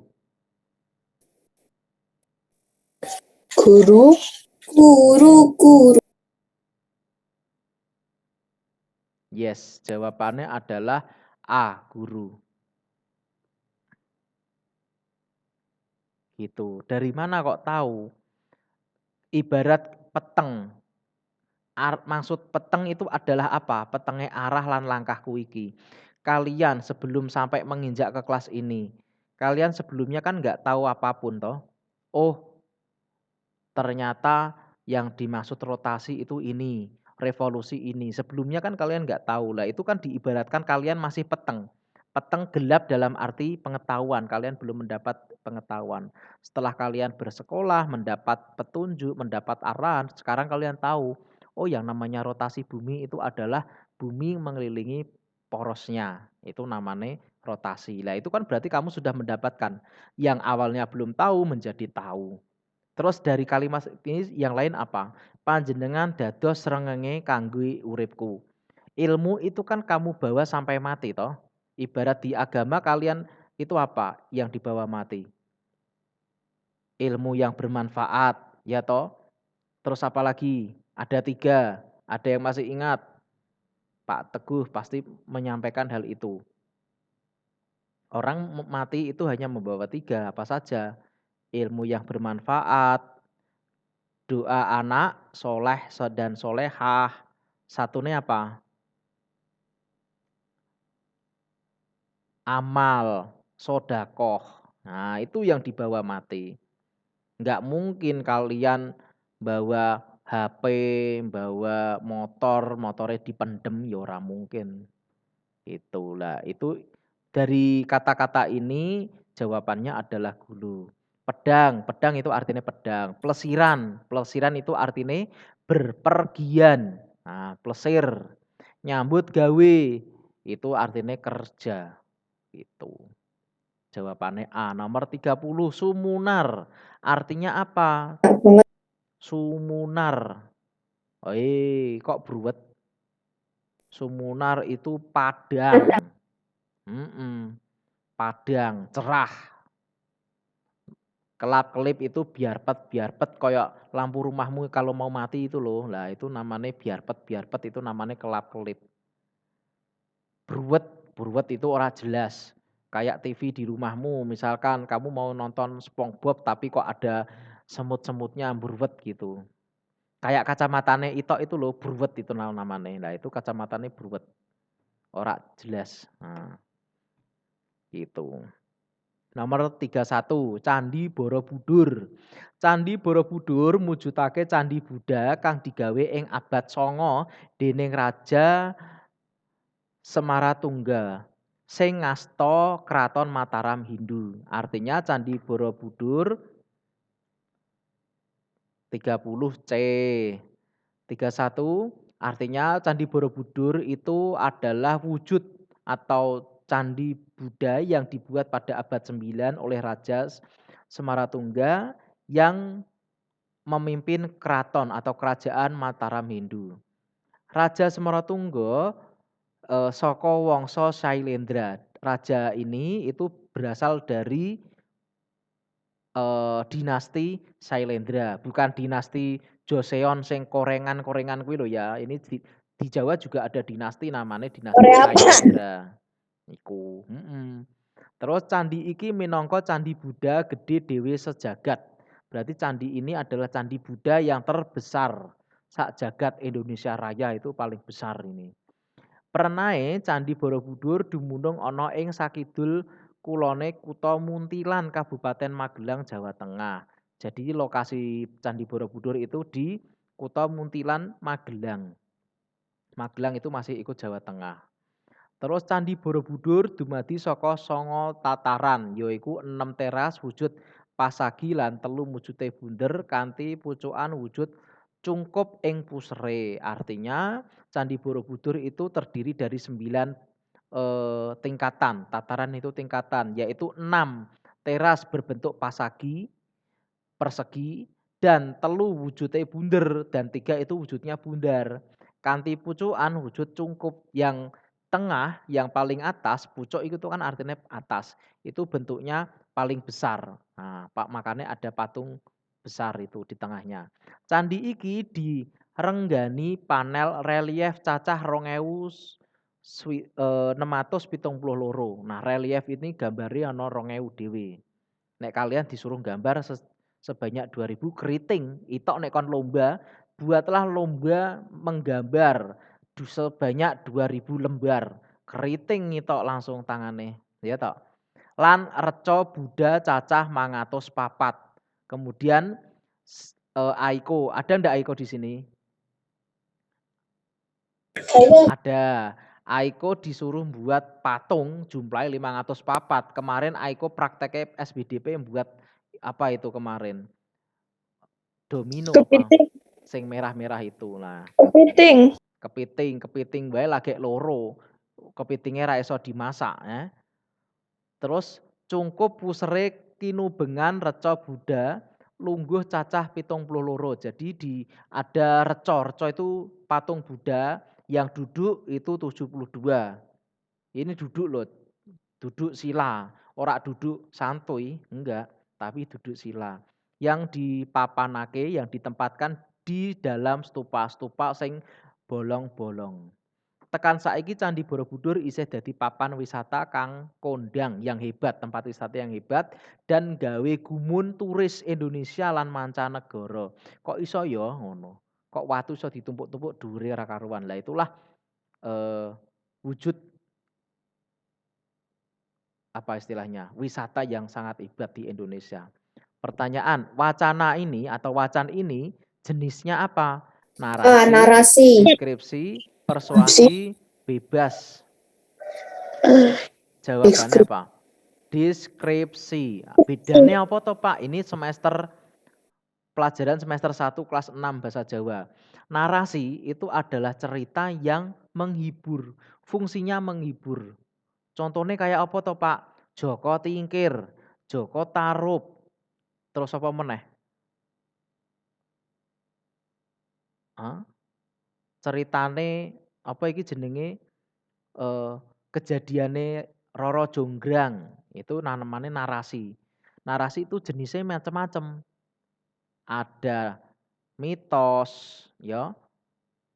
B: Guru, guru.
A: Yes, jawabannya adalah A. Guru. Gitu. Dari mana kok tahu? Ibarat peteng. Maksud peteng itu adalah apa? Petengnya arah lan langkahku iki. Kalian sebelum sampai menginjak ke kelas ini, kalian sebelumnya kan nggak tahu apapun toh. Oh, ternyata yang dimaksud rotasi itu ini, revolusi ini. Sebelumnya kan kalian nggak tahu lah. Itu kan diibaratkan kalian masih peteng. Peteng gelap dalam arti pengetahuan. Kalian belum mendapat pengetahuan. Setelah kalian bersekolah, mendapat petunjuk, mendapat arahan, sekarang kalian tahu. Oh, yang namanya rotasi bumi itu adalah bumi mengelilingi porosnya. Itu namanya rotasi. Lah itu kan berarti kamu sudah mendapatkan yang awalnya belum tahu menjadi tahu. Terus dari kalimat ini yang lain apa? Panjenengan dados srengenge kanggo uripku. Ilmu itu kan kamu bawa sampai mati toh. Ibarat di agama kalian itu apa yang dibawa mati? Ilmu yang bermanfaat, ya toh. Terus apa lagi? Ada 3. Ada yang masih ingat? Pak Teguh pasti menyampaikan hal itu. Orang mati itu hanya membawa 3, apa saja? Ilmu yang bermanfaat, doa anak, soleh dan solehah. Satunya apa? Amal, sodakoh. Nah itu yang dibawa mati. Nggak mungkin kalian bawa HP, bawa motor, motornya dipendem, ya ora mungkin. Itulah, itu dari kata-kata ini jawabannya adalah gulu. Pedang, pedang itu artinya pedang. Plesiran, plesiran itu artinya berpergian. Nah, plesir. Nyambut gawe, itu artinya kerja. Itu. Jawabannya A. Nomor 30, sumunar. Artinya apa? Sumunar. Kok bruwet? Sumunar itu padang. Padang, cerah. Kelap-kelip itu biarpet koyok lampu rumahmu kalau mau mati itu loh. Lah itu namanya biarpet itu namanya kelap-kelip. Bruwet itu ora jelas. Kayak TV di rumahmu, misalkan kamu mau nonton SpongeBob tapi kok ada semut-semutnya bruwet gitu. Kayak kacamatane Itok itu loh, bruwet itu namanya. Nah itu kacamatane bruwet. Ora jelas. Nah, gitu. Nomor 31, Candi Borobudur. Candi Borobudur mujudake candi Buddha kang digawe ing abad 9 déning Raja Semaratungga sing ngasta Kraton Mataram Hindu. Artinya Candi Borobudur 30C. 31 artinya Candi Borobudur itu adalah wujud atau candi Buddha yang dibuat pada abad 9 oleh Raja Semaratungga yang memimpin keraton atau kerajaan Mataram Hindu. Raja Semaratungga saka wangsa Shailendra. Raja ini itu berasal dari dinasti Shailendra, bukan dinasti Joseon sing korengan-korengan kuwi lho ya. Ini di Jawa juga ada dinasti namanya dinasti
C: Korea apa?
A: Shailendra. Iku, Terus candi iki minangka candi Buddha gede dhewe sejagat. Berarti candi ini adalah candi Buddha yang terbesar sak jagat Indonesia Raya, itu paling besar ini. Perenae Candi Borobudur dumunung ana ing sakidul kulone Kutha Muntilan, Kabupaten Magelang, Jawa Tengah. Jadi lokasi Candi Borobudur itu di Kutha Muntilan, Magelang. Magelang itu masih ikut Jawa Tengah. Terus Candi Borobudur dumadi saka 9 tataran, yaiku 6 teras wujud pasagi lan 3 wujude bunder kanthi pucukan wujud cungkup ing pusere. Artinya Candi Borobudur itu terdiri dari 9 tingkatan, tataran itu tingkatan, yaitu 6 teras berbentuk pasagi, persegi, dan 3 wujudnya bunder, dan 3 itu wujudnya bundar. Kanthi pucukan wujud cungkup yang tengah, yang paling atas, pucuk itu kan artinya atas, itu bentuknya paling besar. Nah, makanya ada patung besar itu di tengahnya. Candi iki direnggani panel relief cacah 2672. Nah, relief ini gambarnya ana 2000 dhewe. Nek kalian disuruh gambar sebanyak 2000 keriting, itok nek kon lomba, buatlah lomba menggambar sebanyak 2000 lembar. Keriting itok langsung tangane, ya tok. Lan reca Buddha cacah 404. Kemudian Aiko, ada ndak Aiko di sini? Ada. Aiko disuruh buat patung jumlahnya 504. Kemarin Aiko prakteknya SBDP buat apa itu kemarin? Domino apa?
C: Kepiting.
A: Sing merah-merah itu. Nah,
C: Kepiting.
A: kepiting bae lagi loro. Kepitingnya ra iso dimasak, ya. Terus cungkup pusere kinubengan reca Buddha lungguh cacah 72. Jadi ada reca itu patung Buddha yang duduk itu 72. Ini duduk loh, duduk sila, ora duduk santuy, enggak, tapi duduk sila. Yang dipapanake, yang ditempatkan di dalam stupa-stupa sing bolong-bolong. Tekan saiki Candi Borobudur isih dadi papan wisata kang kondang yang hebat, tempat wisata yang hebat dan gawe gumun turis Indonesia lan mancanegara. Kok iso ya ngono? Kok watu iso ditumpuk-tumpuk dhuwure ora karuan. Lah itulah wujud apa istilahnya? Wisata yang sangat hebat di Indonesia. Pertanyaan, wacana ini atau wacan ini jenisnya apa? Narasi,
C: Narasi.
A: deskripsi, persuasi, bebas. Jawabannya apa? Deskripsi. Bedanya apa toh Pak? Ini semester pelajaran semester 1 kelas 6 bahasa Jawa. Narasi itu adalah cerita yang menghibur. Fungsinya menghibur. Contohnya kayak apa toh Pak? Joko Tingkir, Joko Tarub. Terus apa meneh? Ceritane apa iki jenenge? Kejadiane Roro Jonggrang, itu namanya narasi. Narasi itu jenisnya macam-macam. Ada mitos, ya.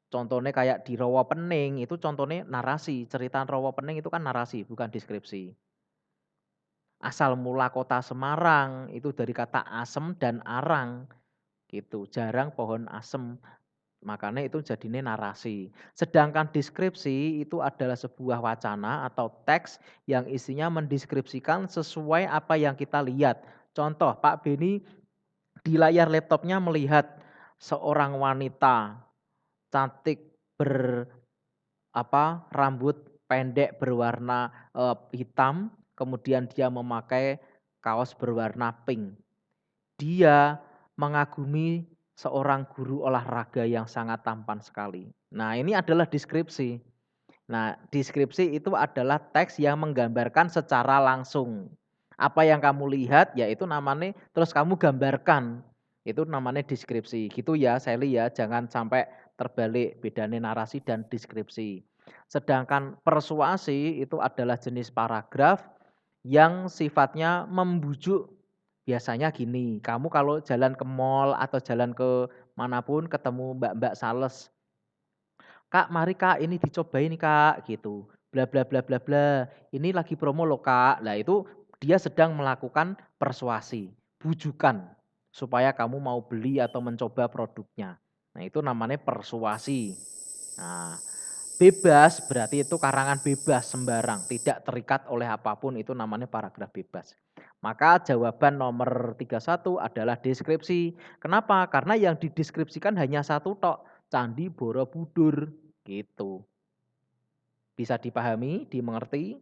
A: Contohnya kayak di Rawa Pening, itu contohnya narasi. Cerita Rawa Pening itu kan narasi, bukan deskripsi. Asal mula kota Semarang, itu dari kata asem dan arang. Gitu, jarang pohon asem. Makanya itu jadinya narasi. Sedangkan deskripsi itu adalah sebuah wacana atau teks yang isinya mendeskripsikan sesuai apa yang kita lihat. Contoh, Pak Beni di layar laptopnya melihat seorang wanita cantik rambut pendek berwarna hitam, kemudian dia memakai kaos berwarna pink. Dia mengagumi seorang guru olahraga yang sangat tampan sekali. Nah, ini adalah deskripsi. Nah, deskripsi itu adalah teks yang menggambarkan secara langsung. Apa yang kamu lihat yaitu namanya terus kamu gambarkan. Itu namanya deskripsi. Gitu ya, Sally ya, jangan sampai terbalik bedanya narasi dan deskripsi. Sedangkan persuasi itu adalah jenis paragraf yang sifatnya membujuk. Biasanya gini, kamu kalau jalan ke mall atau jalan ke manapun ketemu mbak-mbak sales, "Kak, mari Kak, ini dicobain nih Kak," gitu. Bla bla bla bla bla. "Ini lagi promo loh Kak." Lah itu dia sedang melakukan persuasi, bujukan supaya kamu mau beli atau mencoba produknya. Nah, itu namanya persuasi. Nah, bebas berarti itu karangan bebas sembarang, tidak terikat oleh apapun, itu namanya paragraf bebas. Maka jawaban nomor 31 adalah deskripsi. Kenapa? Karena yang dideskripsikan hanya satu tok, Candi Borobudur gitu. Bisa dipahami, dimengerti?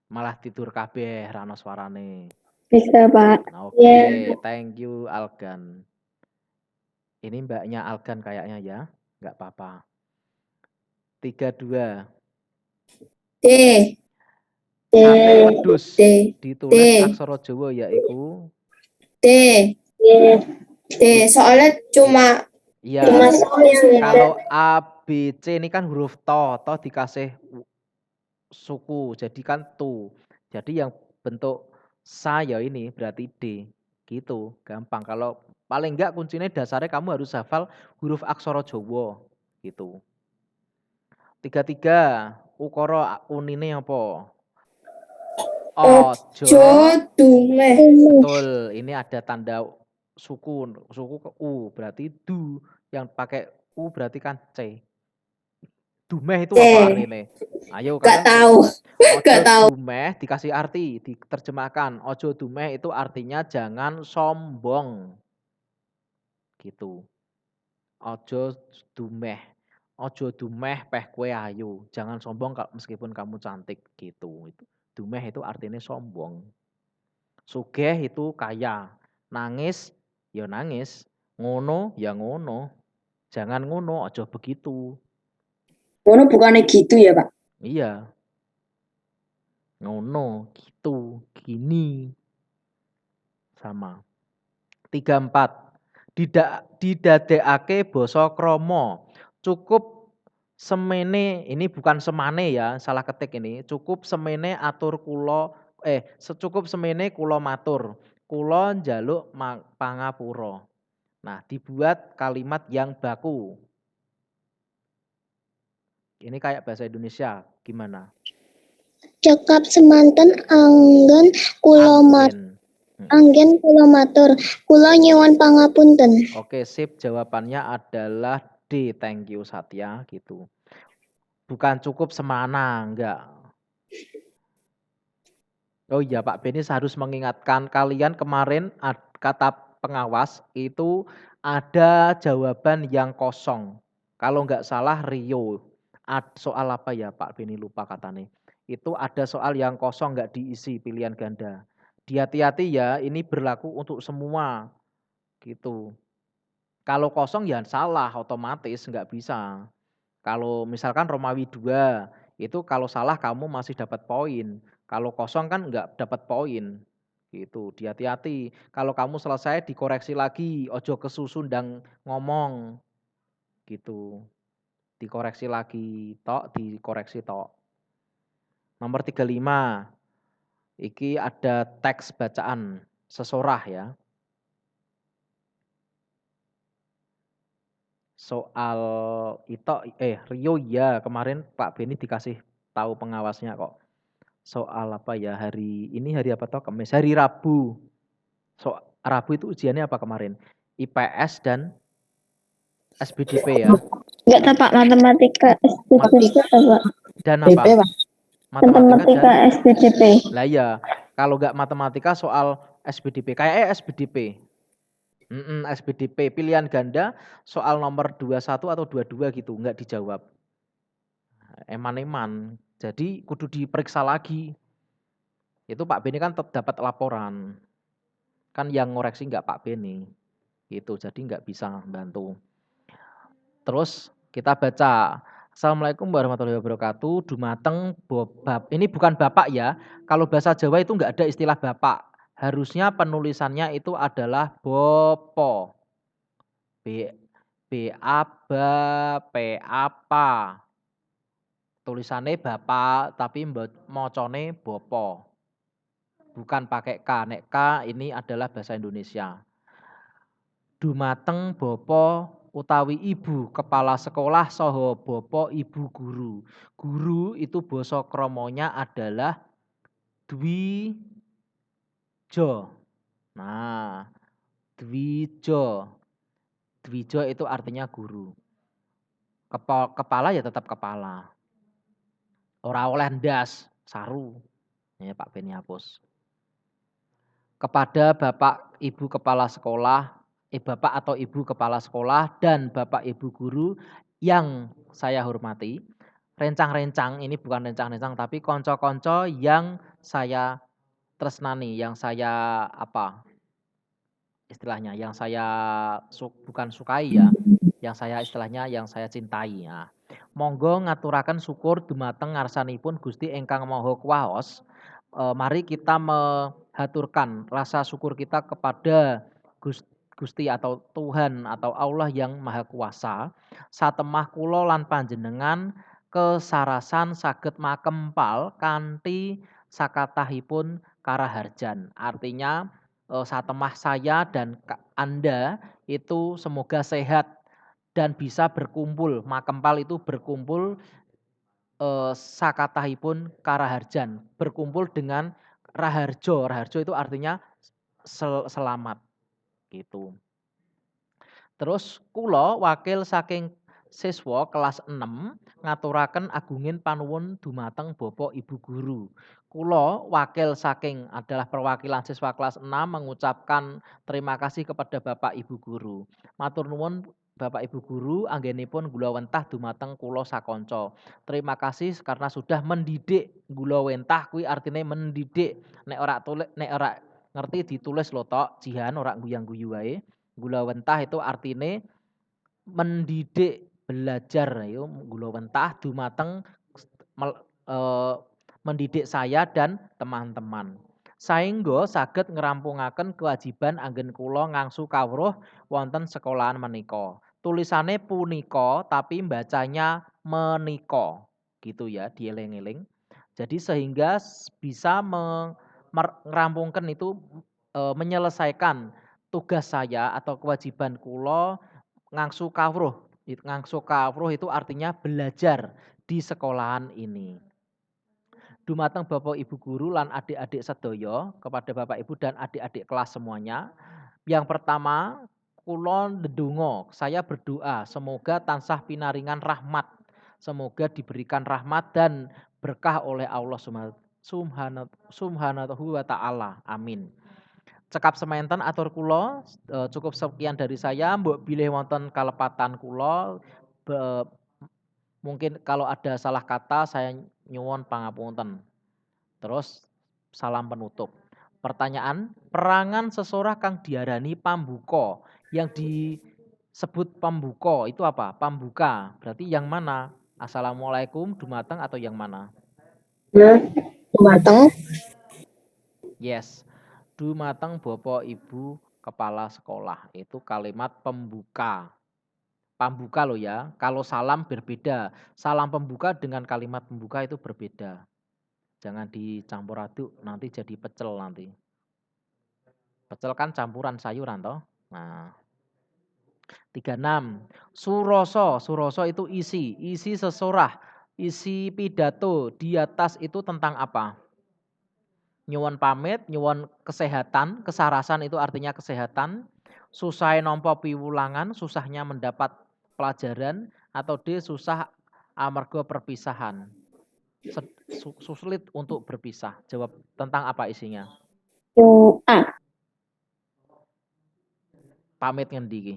A: Malah tidur kabeh rano suarane.
B: Bisa, Pak.
A: Oke, thank you Algan. Ini mbaknya Algan kayaknya ya, nggak apa-apa. 32.
C: D.
A: Sate wedhus
C: D.
A: ditulis
C: D.
A: aksara Jawa yaiku
C: D. D. Soalnya cuma
A: iya.
C: yang
A: Kalau A, B, C ini kan huruf to dikasih suku, jadi kan tu. Jadi yang bentuk sa ya ini berarti D. Gitu, gampang. Kalau paling enggak kuncinya dasarnya kamu harus hafal huruf aksara Jawa gitu. 33, ukara unine apa? Ojo.
C: dumeh.
A: Betul, ini ada tanda suku ke U, berarti du, yang pakai U berarti kan C. Dumeh itu apa
C: C.
A: artinya? Ayo
C: Gak
A: kalian
C: tahu.
A: ojo
C: Gak tahu.
A: dumeh dikasih arti, diterjemahkan. Ojo dumeh itu artinya jangan sombong. Gitu. Ojo dumeh. Ojo dumeh peh kue ayu. Jangan sombong meskipun kamu cantik gitu. Itu. Dumeh itu artinya sombong. Sugih itu kaya. Nangis ya nangis. Ngono ya ngono. Jangan ngono, ojo begitu.
B: Ngono bukannya gitu ya, Pak?
A: Iya. Ngono, gitu, gini. Sama. 34. Didadekake basa krama. Cukup semene, ini bukan semane ya, salah ketik ini. Cukup semene atur kula secukup semene kula matur. Kula njaluk pangapura. Nah, dibuat kalimat yang baku. Ini kayak bahasa Indonesia, gimana?
D: Cekap semanten anggen kula
A: Anggen.
D: anggen kula matur, kula nyuwun pangapunten.
A: Oke, sip. Jawabannya adalah D. Thank you Satya gitu. Bukan cukup semana, enggak. Oh iya Pak Benis harus mengingatkan kalian kemarin kata pengawas itu ada jawaban yang kosong. Kalau enggak salah Rio. Soal apa ya Pak Beni lupa katanya. Itu ada soal yang kosong enggak diisi pilihan ganda. Hati-hati ya, ini berlaku untuk semua gitu. Kalau kosong ya salah otomatis enggak bisa. Kalau misalkan Romawi 2 itu kalau salah kamu masih dapat poin. Kalau kosong kan enggak dapat poin. Gitu. Hati-hati. Kalau kamu selesai dikoreksi lagi, ojo kesusun dan ngomong. Gitu. Dikoreksi lagi, dikoreksi tok. Nomor 35. Iki ada teks bacaan sesorah ya. Soal Rio ya, kemarin Pak Beni dikasih tahu pengawasnya kok. Soal apa ya, hari apa toh? Kamis, hari Rabu. Rabu itu ujiannya apa kemarin? IPS dan SBDP ya.
D: Enggak tahu Pak, matematika SPDP Pak.
A: Dan
B: DP,
A: apa?
B: Pak.
D: Matematika SPDP.
A: Lah iya, kalau nggak matematika soal SBDP, kayaknya SBDP. SBDP pilihan ganda soal nomor 21 atau 22 gitu, nggak dijawab. Eman-eman. Jadi kudu diperiksa lagi. Itu Pak Beni kan dapat laporan. Kan yang ngoreksi nggak Pak Beni. Gitu, jadi nggak bisa bantu. Terus kita baca. Assalamualaikum warahmatullahi wabarakatuh. Dumateng bab. Ini bukan bapak ya. Kalau bahasa Jawa itu nggak ada istilah bapak. Harusnya penulisannya itu adalah bopo. P-A-P-A-Pa. Tulisannya bapak tapi mocone bopo. Bukan pakai K. Nek K ini adalah bahasa Indonesia. Dumateng bopo utawi ibu kepala sekolah soho bopo ibu guru. Guru itu basa kromonya adalah dwijo. Nah, dwijo. Dwijo itu artinya guru. Kepala ya tetap kepala. Ora oleh ndas, saru. Ya Pak Beni hapus. Kepada Bapak Ibu Kepala Sekolah, Bapak atau Ibu Kepala Sekolah dan Bapak Ibu Guru yang saya hormati, rencang-rencang, ini bukan rencang-rencang tapi konco-konco yang saya tresnani, yang saya istilahnya, yang saya bukan sukai ya, yang saya istilahnya yang saya cintai ya. Monggo ngaturaken syukur dumateng ngarsanipun Gusti ingkang Maha Kuwaos. Mari kita menghaturkan rasa syukur kita kepada Gusti atau Tuhan atau Allah yang Maha Kuasa. Satemah kula lan panjenengan kesarasan saged makempal kanthi sakatahipun karaharjan. Artinya satemah saya dan Anda itu semoga sehat dan bisa berkumpul. Makempal itu berkumpul sakatahipun karaharjan, berkumpul dengan raharjo. Raharjo itu artinya selamat gitu. Terus kula wakil saking siswa kelas 6 ngaturaken agungin panuwun dumateng Bapak Ibu guru. Kula wakil saking adalah perwakilan siswa kelas 6 mengucapkan terima kasih kepada Bapak Ibu guru. Matur nuwun Bapak Ibu guru anggenipun gula wentah dumateng kula sakonco. Terima kasih karena sudah mendidik. Gula wentah kuwi artinya mendidik. Nek ora ngerti ditulis lho tok, jihan ora guyang-guyu wae. Gula wentah itu artinya mendidik, belajar. Yo gula wentah dumateng mendidik saya dan teman-teman. Saengga saged ngerampungaken kewajiban anggen kula ngangsu kawruh wonten sekolahan menika. Tulisannya punika tapi bacanya menika. Gitu ya, dieling-eling. Jadi sehingga bisa merampungkan itu menyelesaikan tugas saya atau kewajiban kula ngangsu kawruh. Ngangsu kawruh itu artinya belajar di sekolahan ini. Dumateng Bapak Ibu guru lan adik-adik sedaya, kepada Bapak Ibu dan adik-adik kelas semuanya. Yang pertama, kula ndedonga, saya berdoa semoga tansah pinaringan rahmat. Semoga diberikan rahmat dan berkah oleh Allah Subhanahu wa taala. Amin. Cekap semanten atur kula, cukup sekian dari saya, mbok bilih wonten kalepatan kula. Mungkin kalau ada salah kata saya nyuwun pangapunten. Terus salam penutup. Pertanyaan, perangan sesorah kang diarani pambuka. Yang disebut pambuka itu apa? Pambuka. Berarti yang mana? Assalamualaikum dumateng atau yang mana?
B: Dumateng.
A: Yes. Dumateng Bapak Ibu Kepala Sekolah. Itu kalimat pembuka. Pambuka loh ya. Kalau salam berbeda. Salam pembuka dengan kalimat pembuka itu berbeda. Jangan dicampur aduk, nanti jadi pecel nanti. Pecel kan campuran sayuran toh. Nah, 36. Suroso, suroso itu isi sesorah, isi pidato di atas itu tentang apa? Nyuwun pamit, nyuwun kesehatan, kesarasan itu artinya kesehatan, susah nompo piwulangan, susahnya mendapat pelajaran, atau D susah amarga perpisahan. Sulit untuk berpisah. Jawab tentang apa isinya?
B: Yang A.
A: Pamit ngendi iki?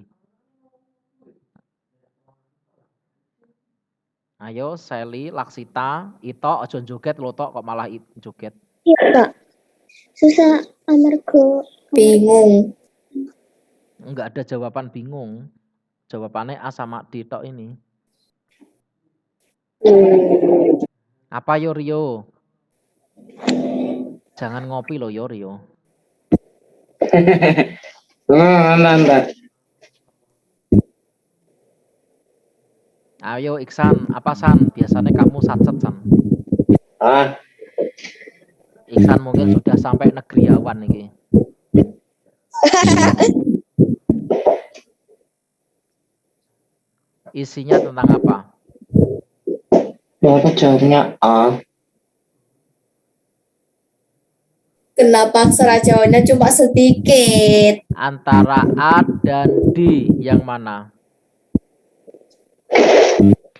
A: Ayo Sally, Laksita, Ito, ojo joget lo tok kok malah joget.
D: Iya, susah amarga
C: Bingung.
A: Enggak ada jawaban bingung. Jawabannya A sama D tok ini. Apa yo Rio? Jangan ngopi lo yo Rio.
E: Anda.
A: Ayo Iksan, apa San? Biasanya kamu satset San.
E: Ah,
A: Iksan mungkin sudah sampai negeriawan ini. Isinya tentang apa?
E: berapa jawabnya A?
C: Kenapa aksara Jawanya cuma sedikit?
A: Antara A dan D yang mana?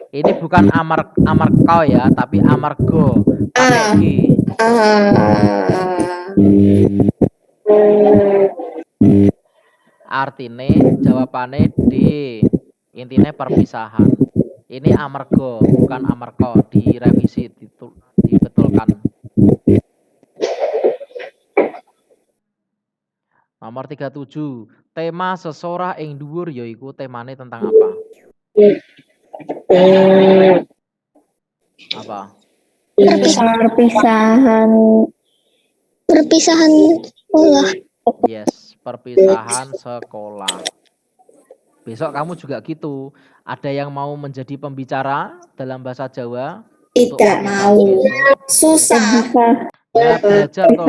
A: Ini bukan amarkau ya, tapi amargo. Pakai G. Artinya jawabannya D. Intinya perpisahan. Ini amargo, bukan amarko. Direvisi, dibetulkan. Nomor 37. Tema sesorah ing dhuwur yaiku temane tentang apa? Apa?
D: perpisahan sekolah.
A: Yes, perpisahan sekolah. Besok kamu juga gitu. Ada yang mau menjadi pembicara dalam bahasa Jawa?
C: Tidak mau. Susah.
A: Ya belajar toh.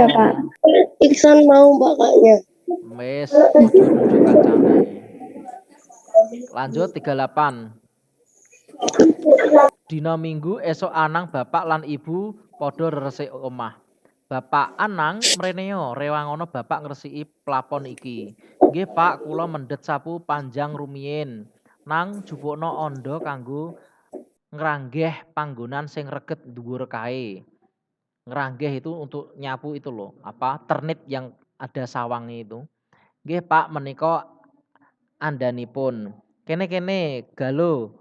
C: Iksan mau makanya.
A: Mes, ojo kancane. Lanjut 38. Dina Minggu esok Anang bapak lan ibu padha resik omah. Bapak Anang mreneo rewangono bapak ngresiki plafon iki. Nggih Pak, kula mendhet sapu panjang rumiyin. Nang jupukno ondo kanggo ngranggeh panggonan sing reget dhuwur kae. Ngranggeh itu untuk nyapu itu loh, apa? Ternit yang ada sawangnya itu. Nggih Pak, menika andhanipun. Kene galo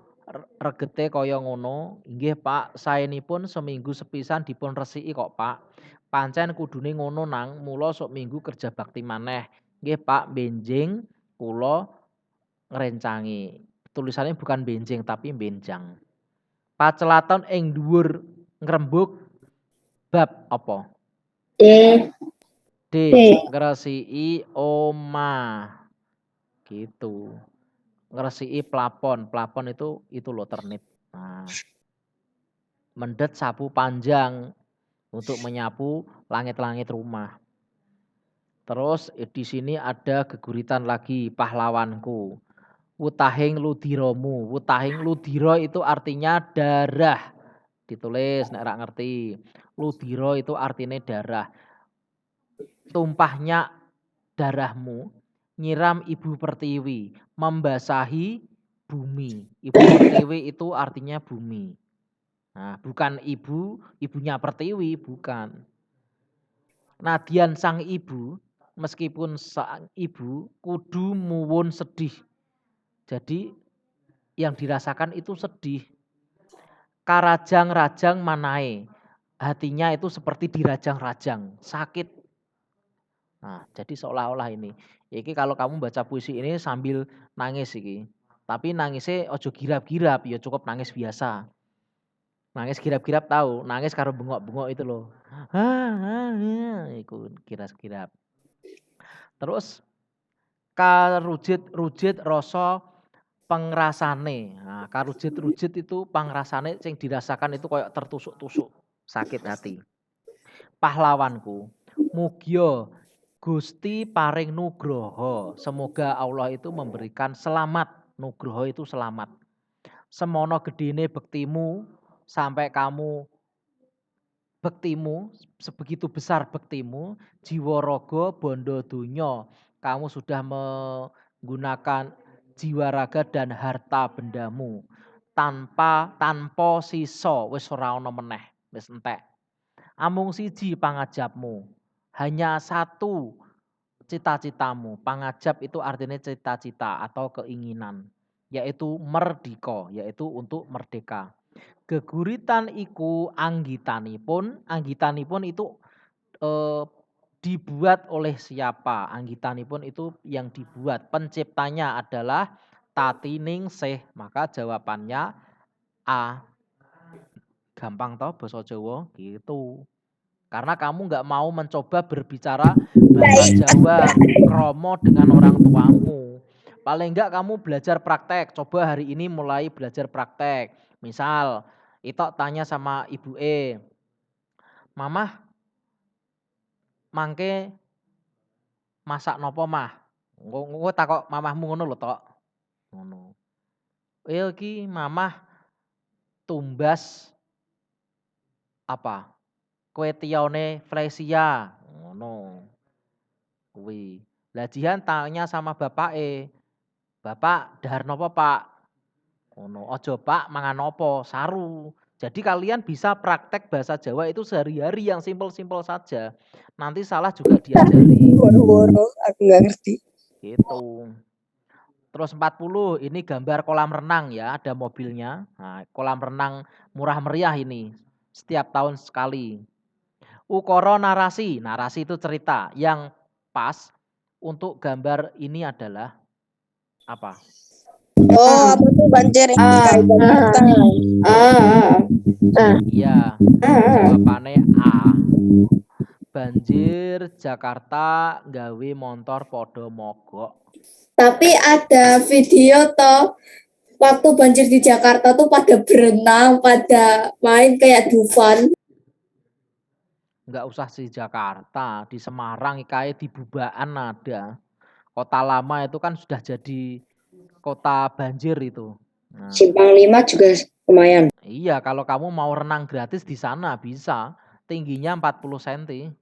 A: regete kaya ngono. Nggih Pak, saenipun seminggu sepisan dipun resiki kok Pak. Pancen kudune ngono nang, mula sok minggu kerja bakti maneh. Nggih Pak, benjing kula ngrencangi. Tulisannya bukan benjing tapi benjang. Pacelaton ing dhuwur ngrembug bab apa? D. Ngresiki omah. Gitu. Ngresiki plafon. Plafon itu loh ternit. Nah, mendet sapu panjang untuk menyapu langit-langit rumah. Terus di sini ada geguritan lagi pahlawanku. Wutahing ludiromu. Wutahing ludiro itu artinya darah. Ditulis nek rak ngerti. Ludiro itu artinya darah. Tumpahnya darahmu nyiram Ibu Pertiwi, membasahi bumi. Ibu Pertiwi itu artinya bumi. Nah, bukan ibunya Pertiwi, bukan. Nadyan sang ibu, meskipun sang ibu kudu muwun sedih. Jadi yang dirasakan itu sedih. Karajang-rajang manae, hatinya itu seperti dirajang-rajang, sakit. Nah, jadi seolah-olah ini. Iki kalau kamu baca puisi ini sambil nangis iki. Tapi nangisnya ojo girap-girap, ya cukup nangis biasa. Nangis girap-girap tahu, nangis karo bengok-bengok itu loh. Iku girap-girap. Terus karujit-rujit rasa pengrasane. Nah, karujit-rujit itu pengrasane sing dirasakan itu kayak tertusuk-tusuk, sakit hati. pahlawanku. Mugya Gusti paring nugroho. Semoga Allah itu memberikan selamat. Nugroho itu selamat. Semono gedene bektimu sampai kamu bektimu, sebegitu besar bektimu, jiwa raga bondo donya. Kamu sudah menggunakan jiwa raga dan harta bendamu tanpa sisa, wis ora ana meneh, wis entek. Amung siji pangajapmu, hanya satu cita-citamu. Pangajap itu artinya cita-cita atau keinginan, yaitu merdeka, yaitu untuk merdeka. Geguritan iku anggitanipun itu dibuat oleh siapa? Anggitanipun itu yang dibuat. Penciptanya adalah Tatiningsih. Maka jawabannya A. Gampang toh basa Jawa gitu. Karena kamu nggak mau mencoba berbicara bahasa Jawa kromo dengan orang tuamu. Paling enggak kamu belajar praktek. Coba hari ini mulai belajar praktek. Misal, Itok tanya sama ibu Mamah, mangke masak nopo mah? Engko takok mamahmu ngono lho Tok. Ngono. Iki mamah tumbas apa? Kue tiaune Flesia. Ngono. Kuwi. Lah jihan tanya sama bapake. Bapak dahar nopo Pak? Ngono. Ojo Pak mangan nopo? Saru. Jadi kalian bisa praktek bahasa Jawa itu sehari-hari yang simpel-simpel saja. Nanti salah juga diajari.
C: Boro-boro, aku nggak ngerti.
A: Gitu. Terus 40, ini gambar kolam renang ya, ada mobilnya. Nah, kolam renang murah meriah ini. Setiap tahun sekali. Ukara narasi. Narasi itu cerita. Yang pas untuk gambar ini adalah apa?
C: Oh, apa tuh banjir yang di Jakarta?
A: Iya, jawabannya A. Banjir Jakarta gawe montor podo mogok.
F: Tapi ada video toh waktu banjir di Jakarta tuh pada berenang, pada main kayak Dufan.
A: Enggak usah di Jakarta, di Semarang kayak di Bubaan ada. Kota lama itu kan sudah jadi kota banjir itu. Nah,
B: Simpang 5 juga lumayan.
A: iya, kalau kamu mau renang gratis di sana bisa. Tingginya 40 cm.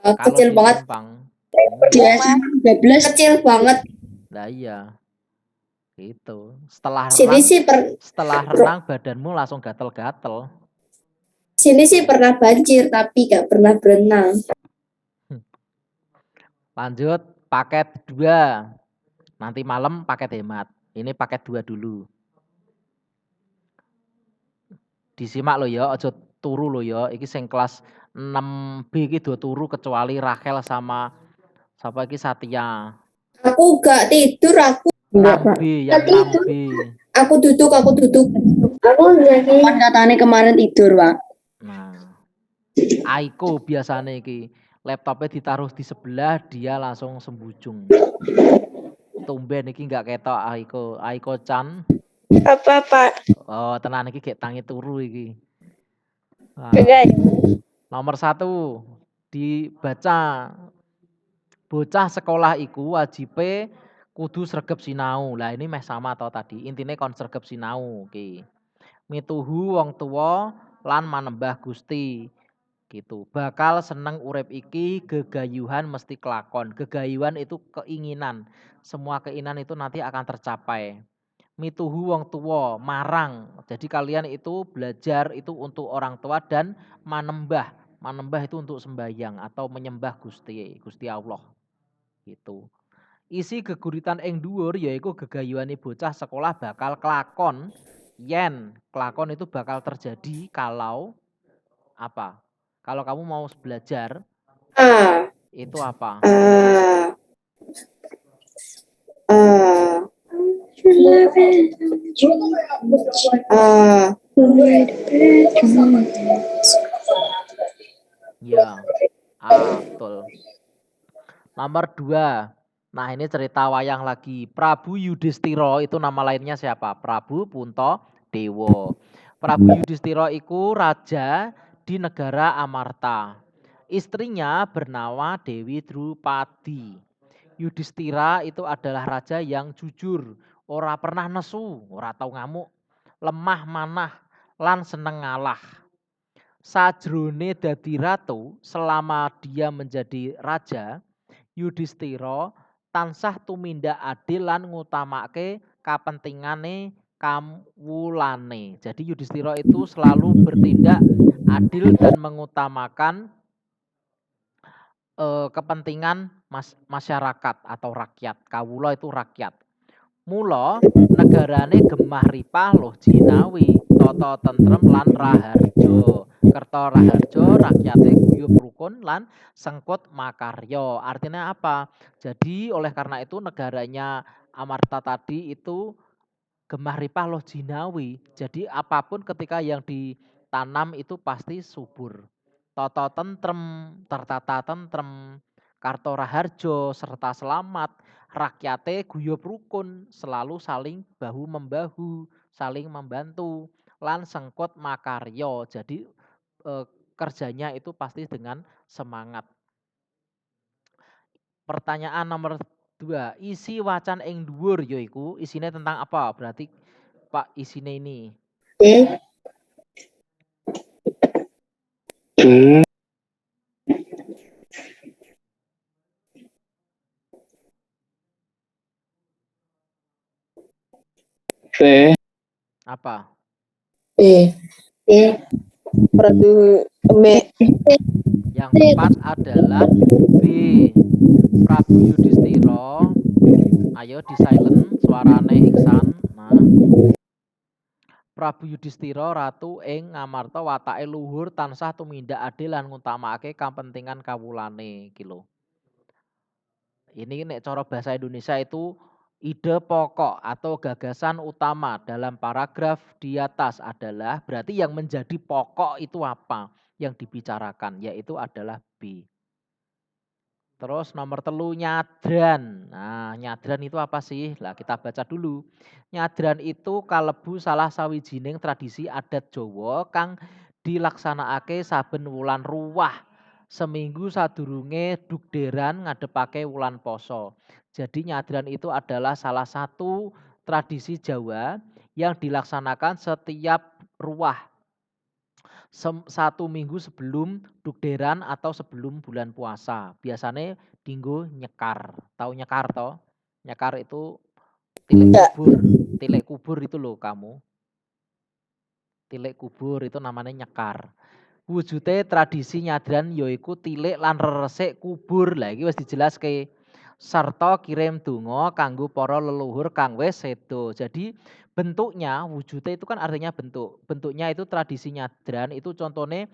F: Kecil
A: Kalau di
F: banget.
A: Simpang.
B: Dia 12
F: Kecil banget.
A: Lah iya. Gitu. Setelah
F: Sini
A: renang,
F: sih
A: badanmu langsung gatel-gatel.
F: sini sih pernah banjir tapi gak pernah berenang.
A: Lanjut paket 2. Nanti malam paket hemat. Ini paket 2 dulu. Disimak lo ya, aja turu lo ya. Iki sing kelas 6B iki do turu kecuali Rachel sama siapa iki Satya.
F: Aku gak tidur, aku
A: 6B, yang 6B.
F: aku duduk.
B: Aku kan katanya kemarin tidur, Pak.
A: Nah, Aiko biasanya iki laptopnya ditaruh di sebelah, dia langsung sembujung. Tumben iki nggak ketok Aiko Chan.
C: Apa Pak?
A: Oh, tenan iki gek tangi turu iki. Nah,
C: Guys,
A: nomor 1 dibaca. Bocah sekolah iku wajibe kudu sregep sinau. Lah ini meh sama atau tadi. Intine kon sregep sinau. Oke. Mituhu wong tuwa lan manembah Gusti. Gitu. Bakal seneng urip iki gegayuhan mesti kelakon. Gegayuhan itu keinginan. Semua keinginan itu nanti akan tercapai. Mituhu wong tuwa marang. Jadi kalian itu belajar itu untuk orang tua dan manembah. Manembah itu untuk sembahyang atau menyembah Gusti Allah. Gitu. Isi geguritan ing dhuwur yaiku gegayuhane bocah sekolah bakal kelakon yen kelakon itu bakal terjadi kalau apa? Kalau kamu mau belajar itu apa? Ya, betul. Nomor 2. Nah ini cerita wayang lagi. Prabu Yudhistira itu nama lainnya siapa? Prabu Punto Dewo. Prabu Yudhistira iku raja di negara Amarta. Istrinya bernama Dewi Drupadi. Yudhistira itu adalah raja yang jujur, ora pernah nesu, ora tau ngamuk, lemah manah, lan seneng ngalah. Sajrone dadi ratu, selama dia menjadi raja, Yudhistira tansah tumindak adil lan ngutamake kapentingane kawulane. Jadi Yudhistira itu selalu bertindak adil dan mengutamakan kepentingan masyarakat atau rakyat. Kawula itu rakyat. Mula negarane gemah ripah loh jinawi, tata tentrem lan raharja. Kerta raharja rakyate guyub rukun lan sengkut makarya. Artinya apa? Jadi oleh karena itu negaranya Amarta tadi itu gemah ripah loh jinawi. Jadi apapun ketika yang ditanam itu pasti subur. Tata tentrem, tertata tentrem, karto raharjo serta selamat, rakyate guyub rukun, selalu saling bahu membahu, saling membantu, lan sengkot makaryo. Jadi kerjanya itu pasti dengan semangat. Pertanyaan nomor 2, isi wacan ing dhuwur yaiku isine tentang apa? Berarti Pak isine ini.
E: Hmm. B.
A: Apa?
C: Prabu
A: Yang tepat adalah B. Prabu Yudhistira. Ayo di silent suarane Iksan. Nah. Prabu Yudhistira ratu ing Ngamarta watake luhur tansah tumindak adil lan ngutamakake kapentingan kawulane iki lho. Ini nek cara bahasa Indonesia itu ide pokok atau gagasan utama dalam paragraf di atas adalah berarti yang menjadi pokok itu apa yang dibicarakan, yaitu adalah B. Terus nomor 3 nyadran. Nah, nyadran itu apa sih? Lah kita baca dulu. Nyadran itu kalebu salah sawijining tradisi adat Jawa kang dilaksanakake saben wulan ruwah. Seminggu sadurunge dugderan ngadepake wulan poso. Jadi nyadran itu adalah salah satu tradisi Jawa yang dilaksanakan setiap ruwah. 1 minggu sebelum dugderan atau sebelum bulan puasa. Biasanya dinggo nyekar. Tahu nyekar toh? Nyekar itu tilik kubur. Tilik kubur itu loh kamu. Tilik kubur itu namanya nyekar. Wujudnya tradisi nyadran yaiku tilik lan resik kubur. Lah iki wis dijelaske. Sarta kirim donga kanggo para leluhur kang wis sedo. Jadi bentuknya, wujudnya itu kan artinya bentuk. Bentuknya itu tradisi nyadran itu contohnya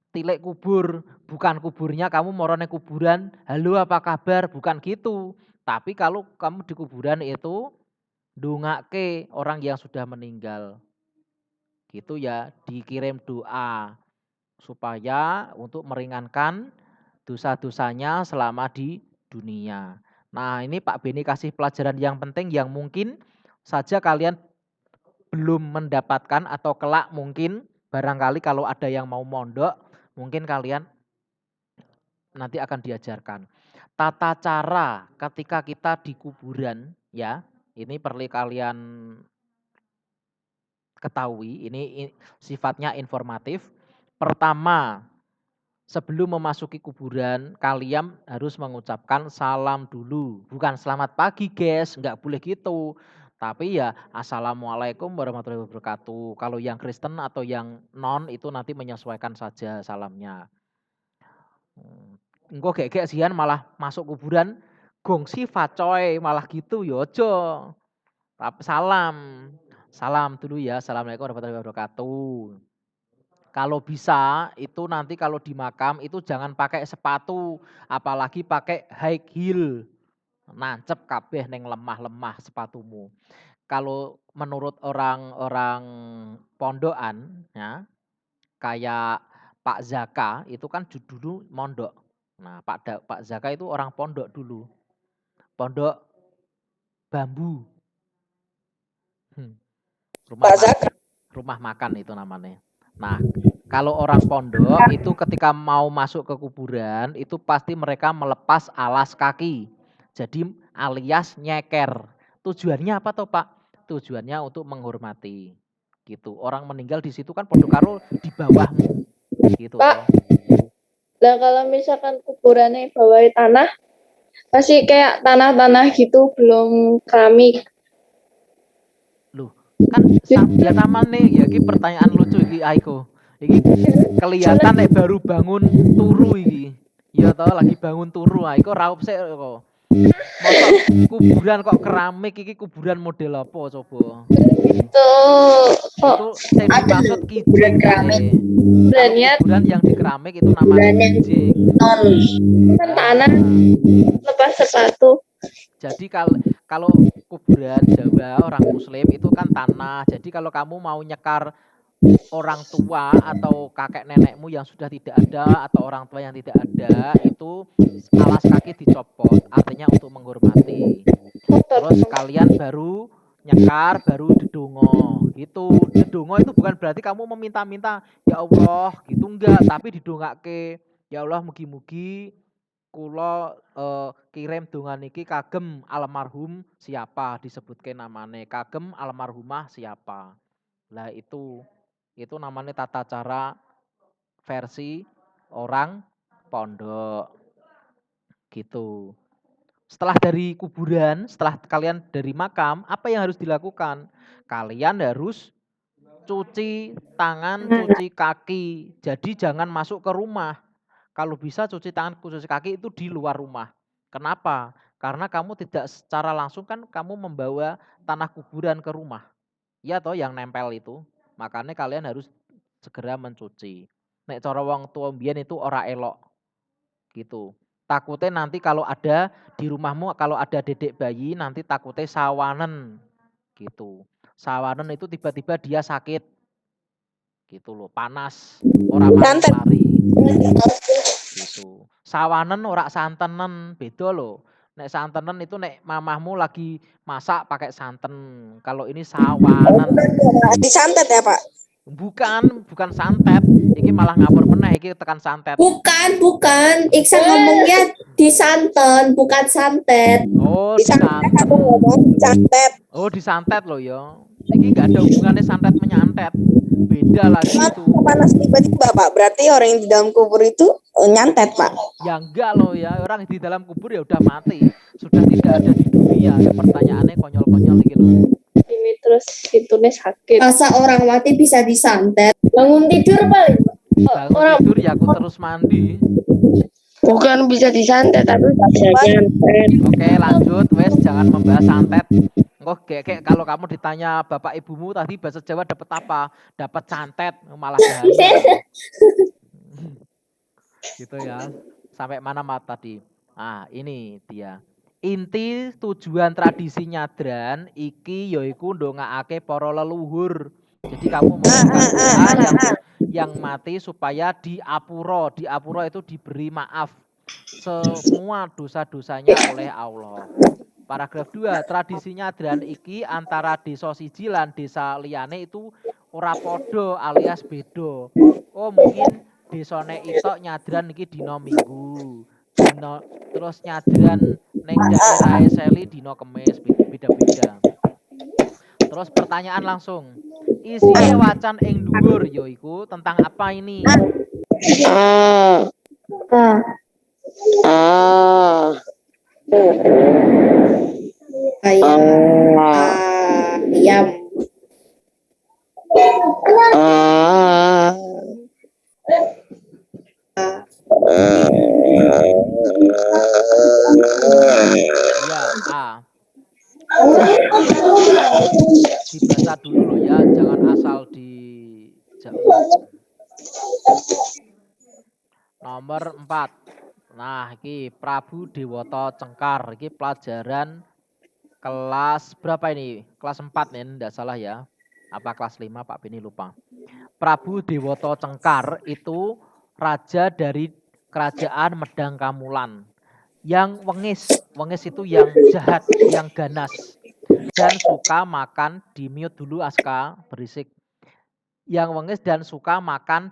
A: tilik kubur. Bukan kuburnya kamu morone kuburan, halo apa kabar, bukan gitu. Tapi kalau kamu di kuburan itu ndongake orang yang sudah meninggal. Gitu ya, dikirim doa supaya untuk meringankan dosa-dosanya selama di dunia. Nah, ini Pak Beni kasih pelajaran yang penting yang mungkin saja kalian belum mendapatkan atau kelak mungkin barangkali kalau ada yang mau mondok, mungkin kalian nanti akan diajarkan. Tata cara ketika kita di kuburan ya, ini perlu kalian ketahui, ini sifatnya informatif. Pertama, sebelum memasuki kuburan, kalian harus mengucapkan salam dulu. Bukan selamat pagi guys, nggak boleh gitu. Tapi ya assalamualaikum warahmatullahi wabarakatuh. Kalau yang Kristen atau yang non itu nanti menyesuaikan saja salamnya. Engko gek-gek sian malah masuk kuburan gongsi facoy malah gitu ya aja. Salam. Salam dulu ya. Assalamualaikum warahmatullahi wabarakatuh. Kalau bisa itu nanti kalau di makam itu jangan pakai sepatu, apalagi pakai high heel. Nancep kabeh neng lemah-lemah sepatumu. Kalau menurut orang-orang pondokan ya, kayak Pak Zaka itu kan dulu mondok. Nah, Pak Zaka itu orang pondok dulu. Pondok bambu. Rumah
C: Pak Zaka.
A: rumah makan itu namanya. Nah, Kalau orang pondok itu ketika mau masuk ke kuburan itu pasti mereka melepas alas kaki. Jadi alias nyeker. Tujuannya apa toh Pak? Tujuannya untuk menghormati. Gitu. Orang meninggal di situ kan podo karo di bawahmu. Gitu
G: Pak.
A: toh.
G: Lah kalau misalkan kuburannya bawahi tanah, masih kayak tanah-tanah gitu, belum keramik.
A: Loh, kan ya namanya ya iki pertanyaan lucu iki Aiko. Iki kelihatan nek baru bangun turu iki. Ya toh lagi bangun turu Aiko raup sik kok. Mosok kuburan kok keramik iki kuburan model apa coba?
G: Itu kok
A: Itu sing dimaksud kijing
F: keramik.
A: kali.
G: kuburannya
A: Kuburan yang di keramik itu namanya kijing.
F: Non.
G: kan tanah lepas sepatu.
A: Jadi kalau kuburan Jawa orang Muslim itu kan tanah. Jadi kalau kamu mau nyekar orang tua atau kakek nenekmu yang sudah tidak ada atau orang tua yang tidak ada itu alas kaki dicopot, artinya untuk menghormati. Terus kalian baru nyekar, baru dedongo gitu. Dedongo itu bukan berarti kamu meminta-minta ya Allah gitu enggak, tapi didongake ya Allah mugi-mugi kula kirim donga niki kagem almarhum siapa, disebutke namane kagem almarhumah siapa. Lah itu namanya tata cara versi orang pondok gitu. Setelah dari kuburan, setelah kalian dari makam, apa yang harus dilakukan? Kalian harus cuci tangan, cuci kaki. Jadi jangan masuk ke rumah. Kalau bisa cuci tangan, cuci kaki itu di luar rumah. Kenapa? Karena kamu tidak secara langsung kan kamu membawa tanah kuburan ke rumah. Iya toh yang nempel itu. Makanya kalian harus segera mencuci. Nek cara wong tua mbiyen itu ora elok. Gitu. Takutnya nanti kalau ada di rumahmu kalau ada dedek bayi nanti takutnya sawanen. Gitu. Sawanen itu tiba-tiba dia sakit. Gitu loh, panas, ora mari-mari. Gitu. Sawanen ora santenen, beda loh. Nek santenen itu nek mamahmu lagi masak pakai santen. Kalau ini sawanen.
H: Disantet ya Pak?
A: Bukan santet. Iki malah ngapur meneh iki tekan santet.
F: Bukan. Iksan ngomongnya disanten, bukan santet.
A: Oh,
H: Disantet
A: disantet.
H: aku ngomong disantet.
A: Oh, disantet loh ya. Iki gak ada hubungannya santet menyantet. Beda lagi itu.
H: Panas tiba-tiba Pak. Berarti orang yang di dalam kubur itu nyantet Pak.
A: Ya enggak loh ya, orang di dalam kubur ya udah mati, sudah tidak ada di dunia. Ya, pertanyaannya konyol-konyol iki loh.
G: Ini terus hitungnya sakit.
F: Masa orang mati bisa disantet?
G: Bangun tidur paling.
A: Bangun tidur ya aku terus mandi.
C: Bukan bisa disantet, tapi bisa nyantet.
A: Oke lanjut, wes jangan membahas santet. Kok kayak kalau kamu ditanya bapak ibumu tadi bahasa Jawa dapat apa? Dapat santet, malah bahasa. Gitu ya. Sampai mana tadi? Ah, ini dia. Inti tujuan tradisi nyadran iki yaiku ndongaake para leluhur. Jadi kamu meminta yang mati supaya diapura. Diapura itu diberi maaf semua dosa-dosanya oleh Allah. Paragraf 2, tradisi nyadran iki antara desa siji lan desa liyane itu ora podo alias bedo. Oh mungkin desane itok nyadran iki dina Minggu. Terus nyadran ning daerah Seli dina Kemis, beda-beda. Terus pertanyaan langsung. Isine wacan ing dhuwur yaiku tentang apa ini?
F: Ayam.
A: Ya, A. Dibaca dulu loh ya, jangan asal dijawab. Nomor 4. Nah, ini Prabu Dewata Cengkar. Ini pelajaran kelas berapa ini? Kelas 4 nih, enggak salah ya. Apa kelas 5 Pak Beni lupa. Prabu Dewata Cengkar itu raja dari kerajaan Medang Kamulan. Yang wengis itu yang jahat, yang ganas. Dan suka makan, di mute dulu Aska, berisik. Yang wengis dan suka makan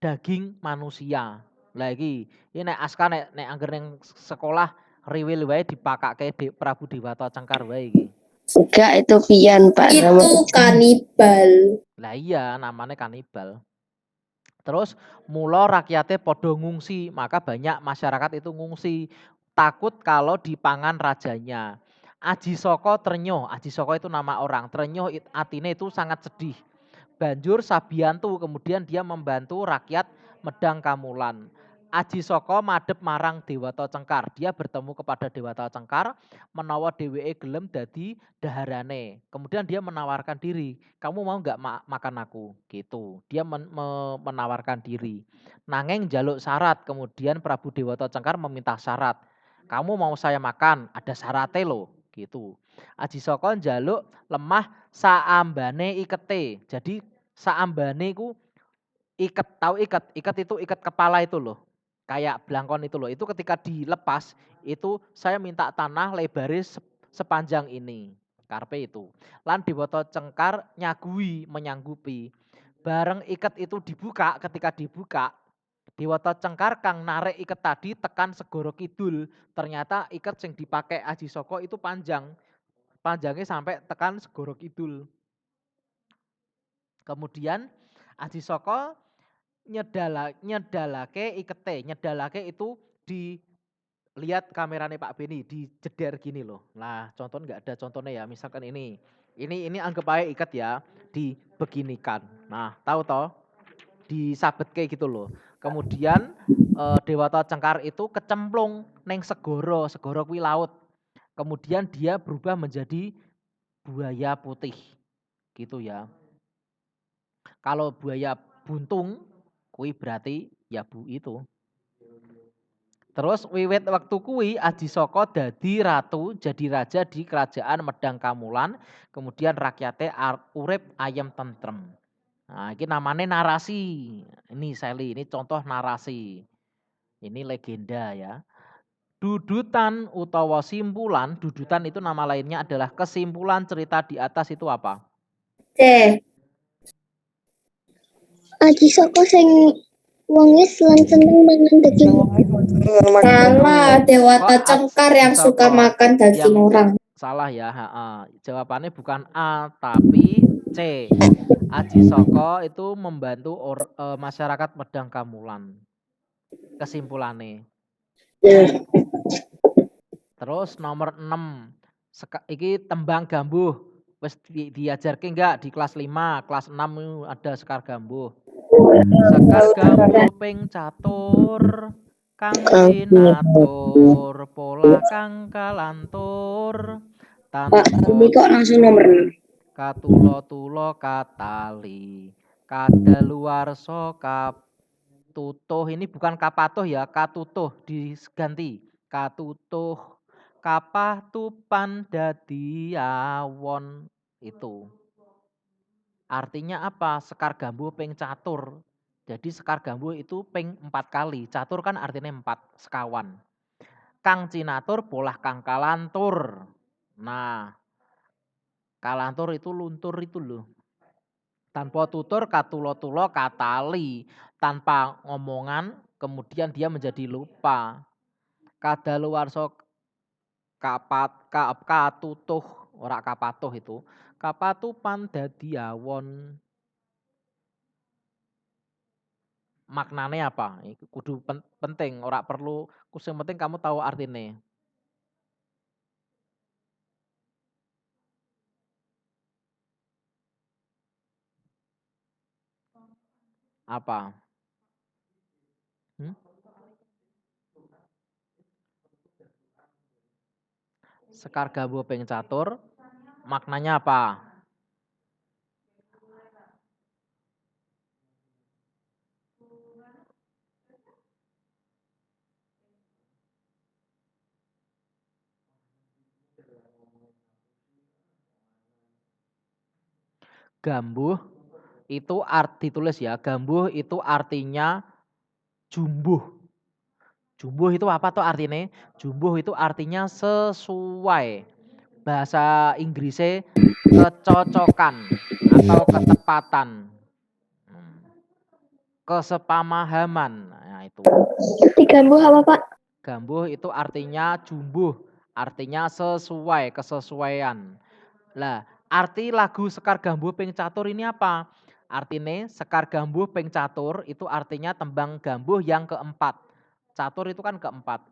A: daging manusia. Lah iki nek Aska nek angger ning sekolah riwil wae dipakake Prabu Dewata Cengkar wae iki.
C: Enggak, itu pian, Pak. Nama
F: Itu kanibal.
A: Lah iya namanya kanibal. Terus mula rakyatnya podo ngungsi, maka banyak masyarakat itu ngungsi. Takut kalau dipangan rajanya. Aji Soko Trenyoh, Aji Soko itu nama orang. Trenyoh atine itu sangat sedih. Banjur Sabiantu, kemudian dia membantu rakyat Medang Kamulan. Aji Soko madhep marang Dewata Cengkar. Dia bertemu kepada Dewata Cengkar, menawa dheweke gelem dadi daharane. Kemudian dia menawarkan diri, kamu mau nggak makan aku? Gitu. Dia menawarkan diri. Nanging jaluk syarat. Kemudian Prabu Dewata Cengkar meminta syarat. Kamu mau saya makan, ada syaratnya loh. Gitu. Aji Soko njaluk lemah saambane ikete. Jadi saambane ku iket, tahu iket? Iket itu iket kepala itu loh. Kayak belangkon itu loh. Itu ketika dilepas itu saya minta tanah lebarnya sepanjang ini. Karpe itu. Lan Dewata Cengkar nyagui, menyanggupi. Bareng iket itu dibuka, ketika dibuka Dewata Cengkar kang narik iket tadi tekan segoro kidul. Ternyata iket yang dipakai Aji Soko itu panjang. Panjangnya sampai tekan segoro kidul. Kemudian Aji Soko nyedalake ikete. Nyedalake itu dilihat kameranya Pak Beni, dijeder gini loh. Nah, contoh nggak ada contohnya ya. Misalkan ini anggap aja ikat ya, dibeginikan. Nah, tahu toh? Disabet kayak gitu loh. Kemudian Dewata Cengkar itu kecemplung neng segoro kuwi laut. Kemudian dia berubah menjadi buaya putih. Gitu ya. Kalau buaya buntung kuwi berarti ya bu itu. Terus wiwit waktu kuwi Aji Soko dadi ratu, jadi raja di kerajaan Medang Kamulan, kemudian rakyatnya urip ayem tentrem. Nah, ini namanya narasi. Ini Sally, ini contoh narasi. Ini legenda ya. Dudutan utawa simpulan, dudutan itu nama lainnya adalah kesimpulan cerita di atas itu apa?
F: C.
D: Aji Soko sing wongis lan seneng mangan daging.
F: Salah, Dewata
A: Kok
F: Cengkar yang
A: Aji
F: suka
A: Soko
F: makan daging
A: yang
F: orang.
A: salah ya, jawabannya bukan A tapi C. Aji Soko itu membantu masyarakat Medang Kamulan. Kesimpulannya. Terus nomor 6. Iki tembang gambuh. Wis diajarke enggak di kelas 5, kelas 6 ada sekar gambuh. Sekar gambuh ping catur, kang cinatur, pola kang kalantur.
C: Ini kok langsung nomor 6.
A: Katulo-tulo katali, kadaluwarsa katutuh. Ini bukan kapatuh ya, katutuh diganti. Katutuh kapah tupan dadi awon itu. Artinya apa? Sekar gambuh ping catur. Jadi sekar gambuh itu ping 4 kali. Catur kan artinya 4, sekawan. Kang cinatur polah kang kalantur. Nah, kalantur itu luntur itu loh. Tanpa tutur katulo-tulo katali. Tanpa ngomongan kemudian dia menjadi lupa. Kadaluwarsa katutuh, ora kapatuh itu. Kapatupan dadi awon. Maknanya apa? Kudu penting, ora perlu sing penting kamu tahu artinya. Apa? Sekar gambuh ping catur, maknanya apa? Gambuh itu ditulis ya, gambuh itu artinya jumbuh. Jumbuh itu apa tuh artinya? Jumbuh itu artinya sesuai. Bahasa Inggrisnya kecocokan atau ketepatan. Kesepamahaman. Nah, itu.
D: Digambuh apa Pak?
A: Gambuh itu artinya jumbuh, artinya sesuai, kesesuaian. Lah, arti lagu Sekar Gambuh Ping Catur ini apa? Artinya Sekar Gambuh Ping Catur itu artinya tembang gambuh yang keempat. Catur itu kan keempat.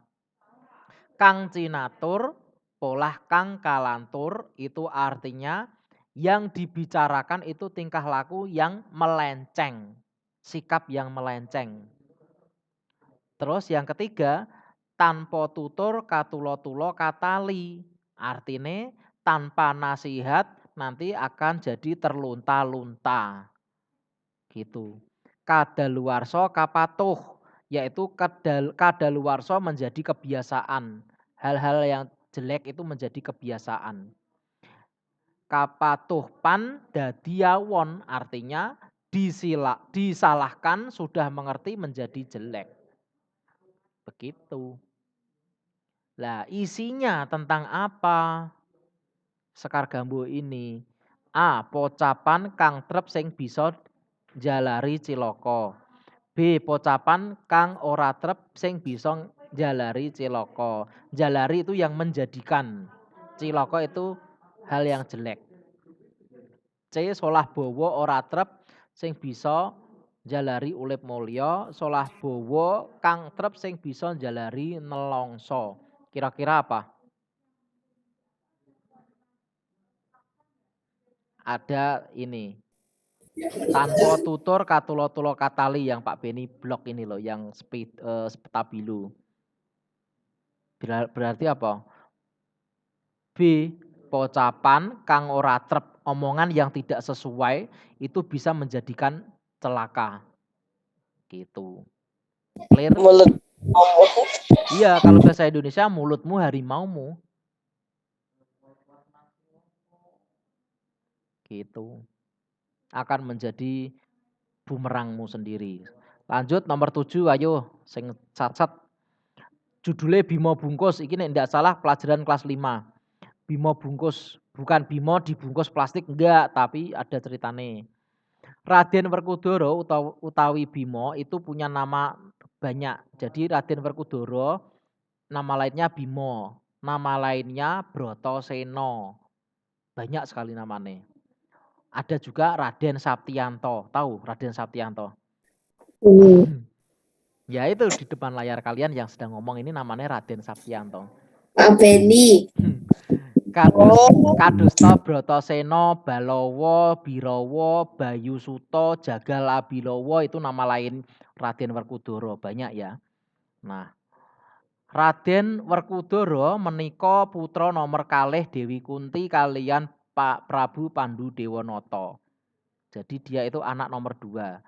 A: Kang cinatur, polah kang kalantur itu artinya yang dibicarakan itu tingkah laku yang melenceng, sikap yang melenceng. Terus yang ketiga, tanpa tutur katulo-tulo katali. Artinya tanpa nasihat nanti akan jadi terlunta-lunta. Gitu. Kadaluwarsa kapatuh, yaitu kadaluwarsa menjadi kebiasaan. Hal-hal yang jelek itu menjadi kebiasaan. Kapatuh pan dadiawon, artinya disalahkan sudah mengerti menjadi jelek. Begitu. Lah, isinya tentang apa Sekar Gambuh ini? A. Pocapan kang trep sing bisa jalari cilaka. B. Pocapan kang ora trep sing bisa jalari cilaka. Jalari itu yang menjadikan. Cilaka itu hal yang jelek. C. Solah bawa ora trep sing bisa jalari urip mulya, solah bawa kang trep sing bisa jalari nelongso. Kira-kira apa? Ada ini. Tanpa tutur katulo-tulo katali yang Pak Beni blok ini loh, yang stabilo. Berarti apa? B. Pocapan kang ora trep, omongan yang tidak sesuai itu bisa menjadikan celaka. Gitu. Clear?
H: Mulut.
A: Iya, kalau bahasa Indonesia mulutmu harimaumu. Gitu. Akan menjadi bumerangmu sendiri. Lanjut nomor 7, ayo sing cacat. Judulnya Bimo Bungkus, ini tidak salah pelajaran kelas 5. Bimo Bungkus, bukan Bimo dibungkus plastik, enggak, tapi ada ceritanya. Raden Werkudara utawi Bimo itu punya nama banyak. Jadi Raden Werkudara nama lainnya Bimo, nama lainnya Bratasena. Banyak sekali namanya. Ada juga Raden Saptianto. Tahu Raden Saptianto? Ya itu di depan layar kalian yang sedang ngomong ini namanya Raden Saptianto.
F: Pak Beni.
A: Kadusta Bratasena, Balawa, Birawa, Bayusuta, Jagal Abilawa itu nama lain Raden Werkudara, banyak ya. Nah, Raden Werkudara menika putra nomor kalih Dewi Kunti kalian Pak Prabu Pandu Dewanata. Jadi dia itu anak nomor 2.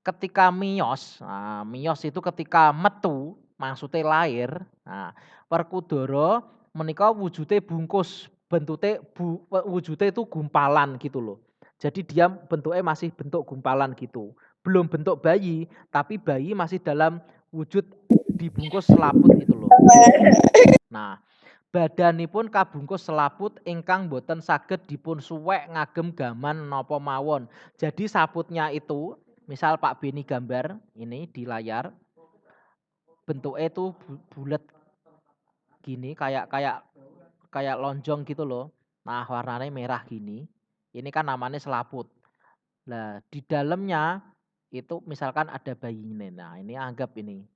A: Ketika miyos, miyos itu ketika metu, maksudnya lahir. Nah, Werkudara menika wujudnya bungkus, bentuknya wujudnya itu gumpalan gitu loh. Jadi dia bentuknya masih bentuk gumpalan gitu. Belum bentuk bayi, tapi bayi masih dalam wujud dibungkus selaput gitu loh. Nah, badanipun kabungkus selaput ingkang boten saged dipun suwek ngagem gaman napa mawon. Jadi saputnya itu, misal Pak Beni gambar ini di layar, bentuknya itu bulat gini, kayak lonjong gitu loh. Nah, warnanya merah gini. Ini kan namanya selaput. Nah, di dalamnya itu misalkan ada bayi ini. Nah, ini anggap ini.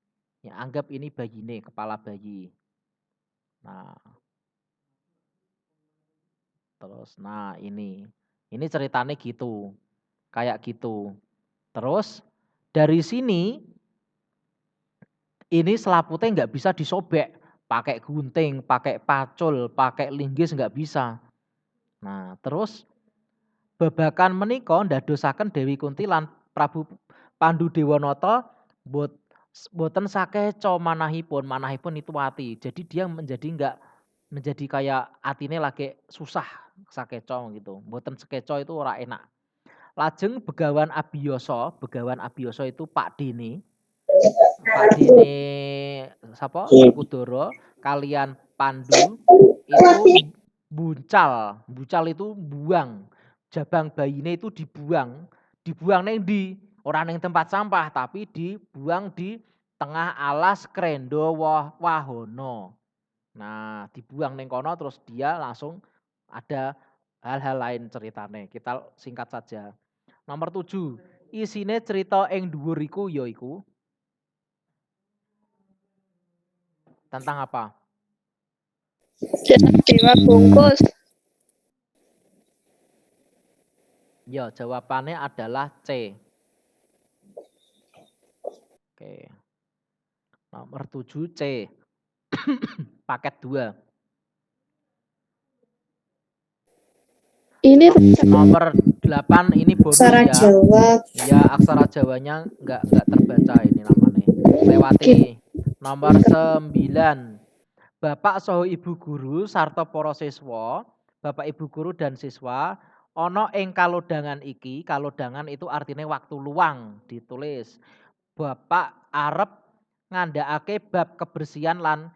A: Ya, anggap ini bayi ini, kepala bayi. Nah, terus ini ceritanya gitu. Kayak gitu. Terus dari sini ini selaputnya nggak bisa disobek, pakai gunting, pakai pacul, pakai linggis nggak bisa. Nah, terus babakan menika ndadosaken Dewi Kunti lan Prabu Pandu Dewanata boten sakeca manahipun itu ati. Jadi dia menjadi kayak atine lagi susah sakeca gitu. Boten sakeca itu ora enak. Lajeng Begawan Abiyasa itu Pak Dene sapa? Werkudara kalian Pandu itu buncal itu buang. Jabang bayine itu dibuang neng di Ora ning tempat sampah tapi dibuang di tengah alas krendo wahana. Nah, dibuang ning kono terus dia langsung ada hal-hal lain ceritane. Kita singkat saja. Nomor 7, isine cerita ing dhuwur iku yaiku tentang apa?
G: Dewa bungkus.
A: Ya, jawabannya adalah C. Oke. Nomor 7 C. Paket 2.
G: Ini
A: Nomor 8 ini bonus
F: Aksara
A: ya.
F: Jawa.
A: Ya, aksara Jawanya enggak terbaca ini namanya. Lewati. Nomor 9. Bapak saha Ibu guru sarta para siswa, Bapak Ibu guru dan siswa ana ing kalodhangan iki. Kalodhangan itu artinya waktu luang, ditulis. Bapak arep ngandhakake bab kebersihan lan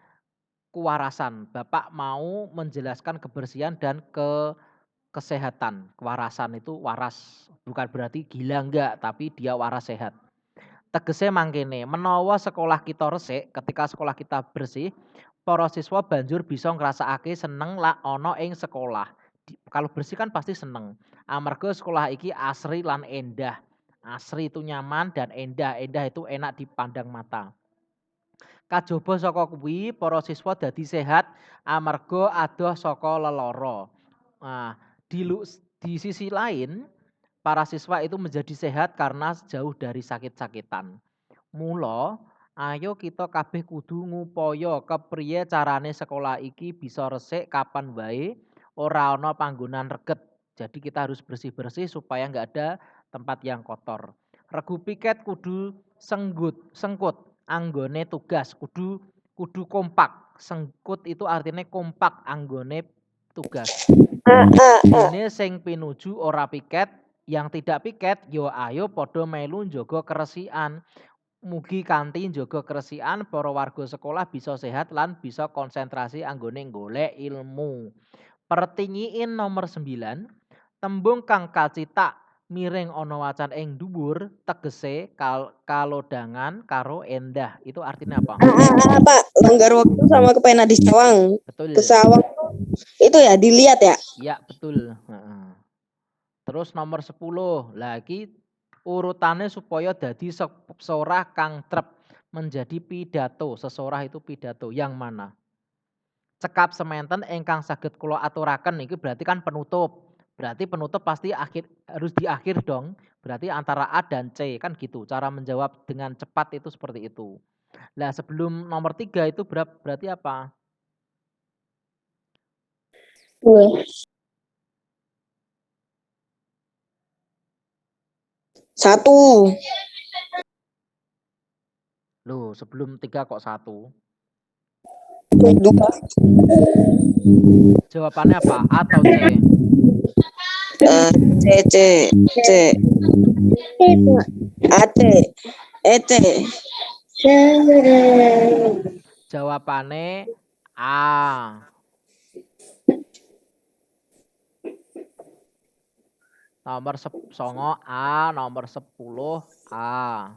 A: kewarasan. Bapak mau menjelaskan kebersihan dan kesehatan. Kewarasan itu waras, bukan berarti gila enggak, tapi dia waras sehat. Tegese mangkene, menawa sekolah kita resik, ketika sekolah kita bersih, para siswa banjur bisa ngrasakake seneng lah ana ing sekolah. Kalau bersih kan pasti seneng. Amarga sekolah iki asri lan endah. Asri itu nyaman dan endah. Endah itu enak dipandang mata. Kajaba saka kuwi para siswa dadi sehat amarga adoh saka lelara. Nah, di sisi lain para siswa itu menjadi sehat karena jauh dari sakit-sakitan. Mula, ayo kita kabeh kudu ngupaya kepriye carane sekolah iki bisa resik kapan wae, ora ana panggonan reget. Jadi kita harus bersih-bersih supaya nggak ada tempat yang kotor. Regu piket kudu sengkut, anggone tugas, kudu kompak. Sengkut itu artinya kompak anggone tugas. Dene sing pinuju ora piket, yang tidak piket yo ayo padha melu njaga keresikan. Mugi kanthi njaga keresikan para warga sekolah bisa sehat lan bisa konsentrasi anggone golek ilmu. Pertinyiin nomor 9, tembung kang kacitak miring ana wacan ing dhuwur tegese kalodhangan karo endah. Itu artinya apa?
H: Pak, lenggar waktu sama kepena di sawang.
A: Betul.
H: Ke sawang itu ya dilihat ya.
A: Ya, betul. Heeh. Terus nomor 10, lagi urutannya supaya dadi sesorah kang trep menjadi pidato. Sesorah itu pidato yang mana? Cekap semanten ingkang saged kula aturaken iki berarti kan penutup. Berarti penutup pasti harus di akhir dong. Berarti antara A dan C kan gitu. Cara menjawab dengan cepat itu seperti itu. Nah, sebelum nomor 3 itu berarti apa?
H: Satu.
A: Loh, sebelum 3 kok 1?
H: Dua.
A: Jawabannya apa? A atau C?
H: C. A, C. E, C.
A: Jawabannya A. Nomor 9 A, nomor 10 A.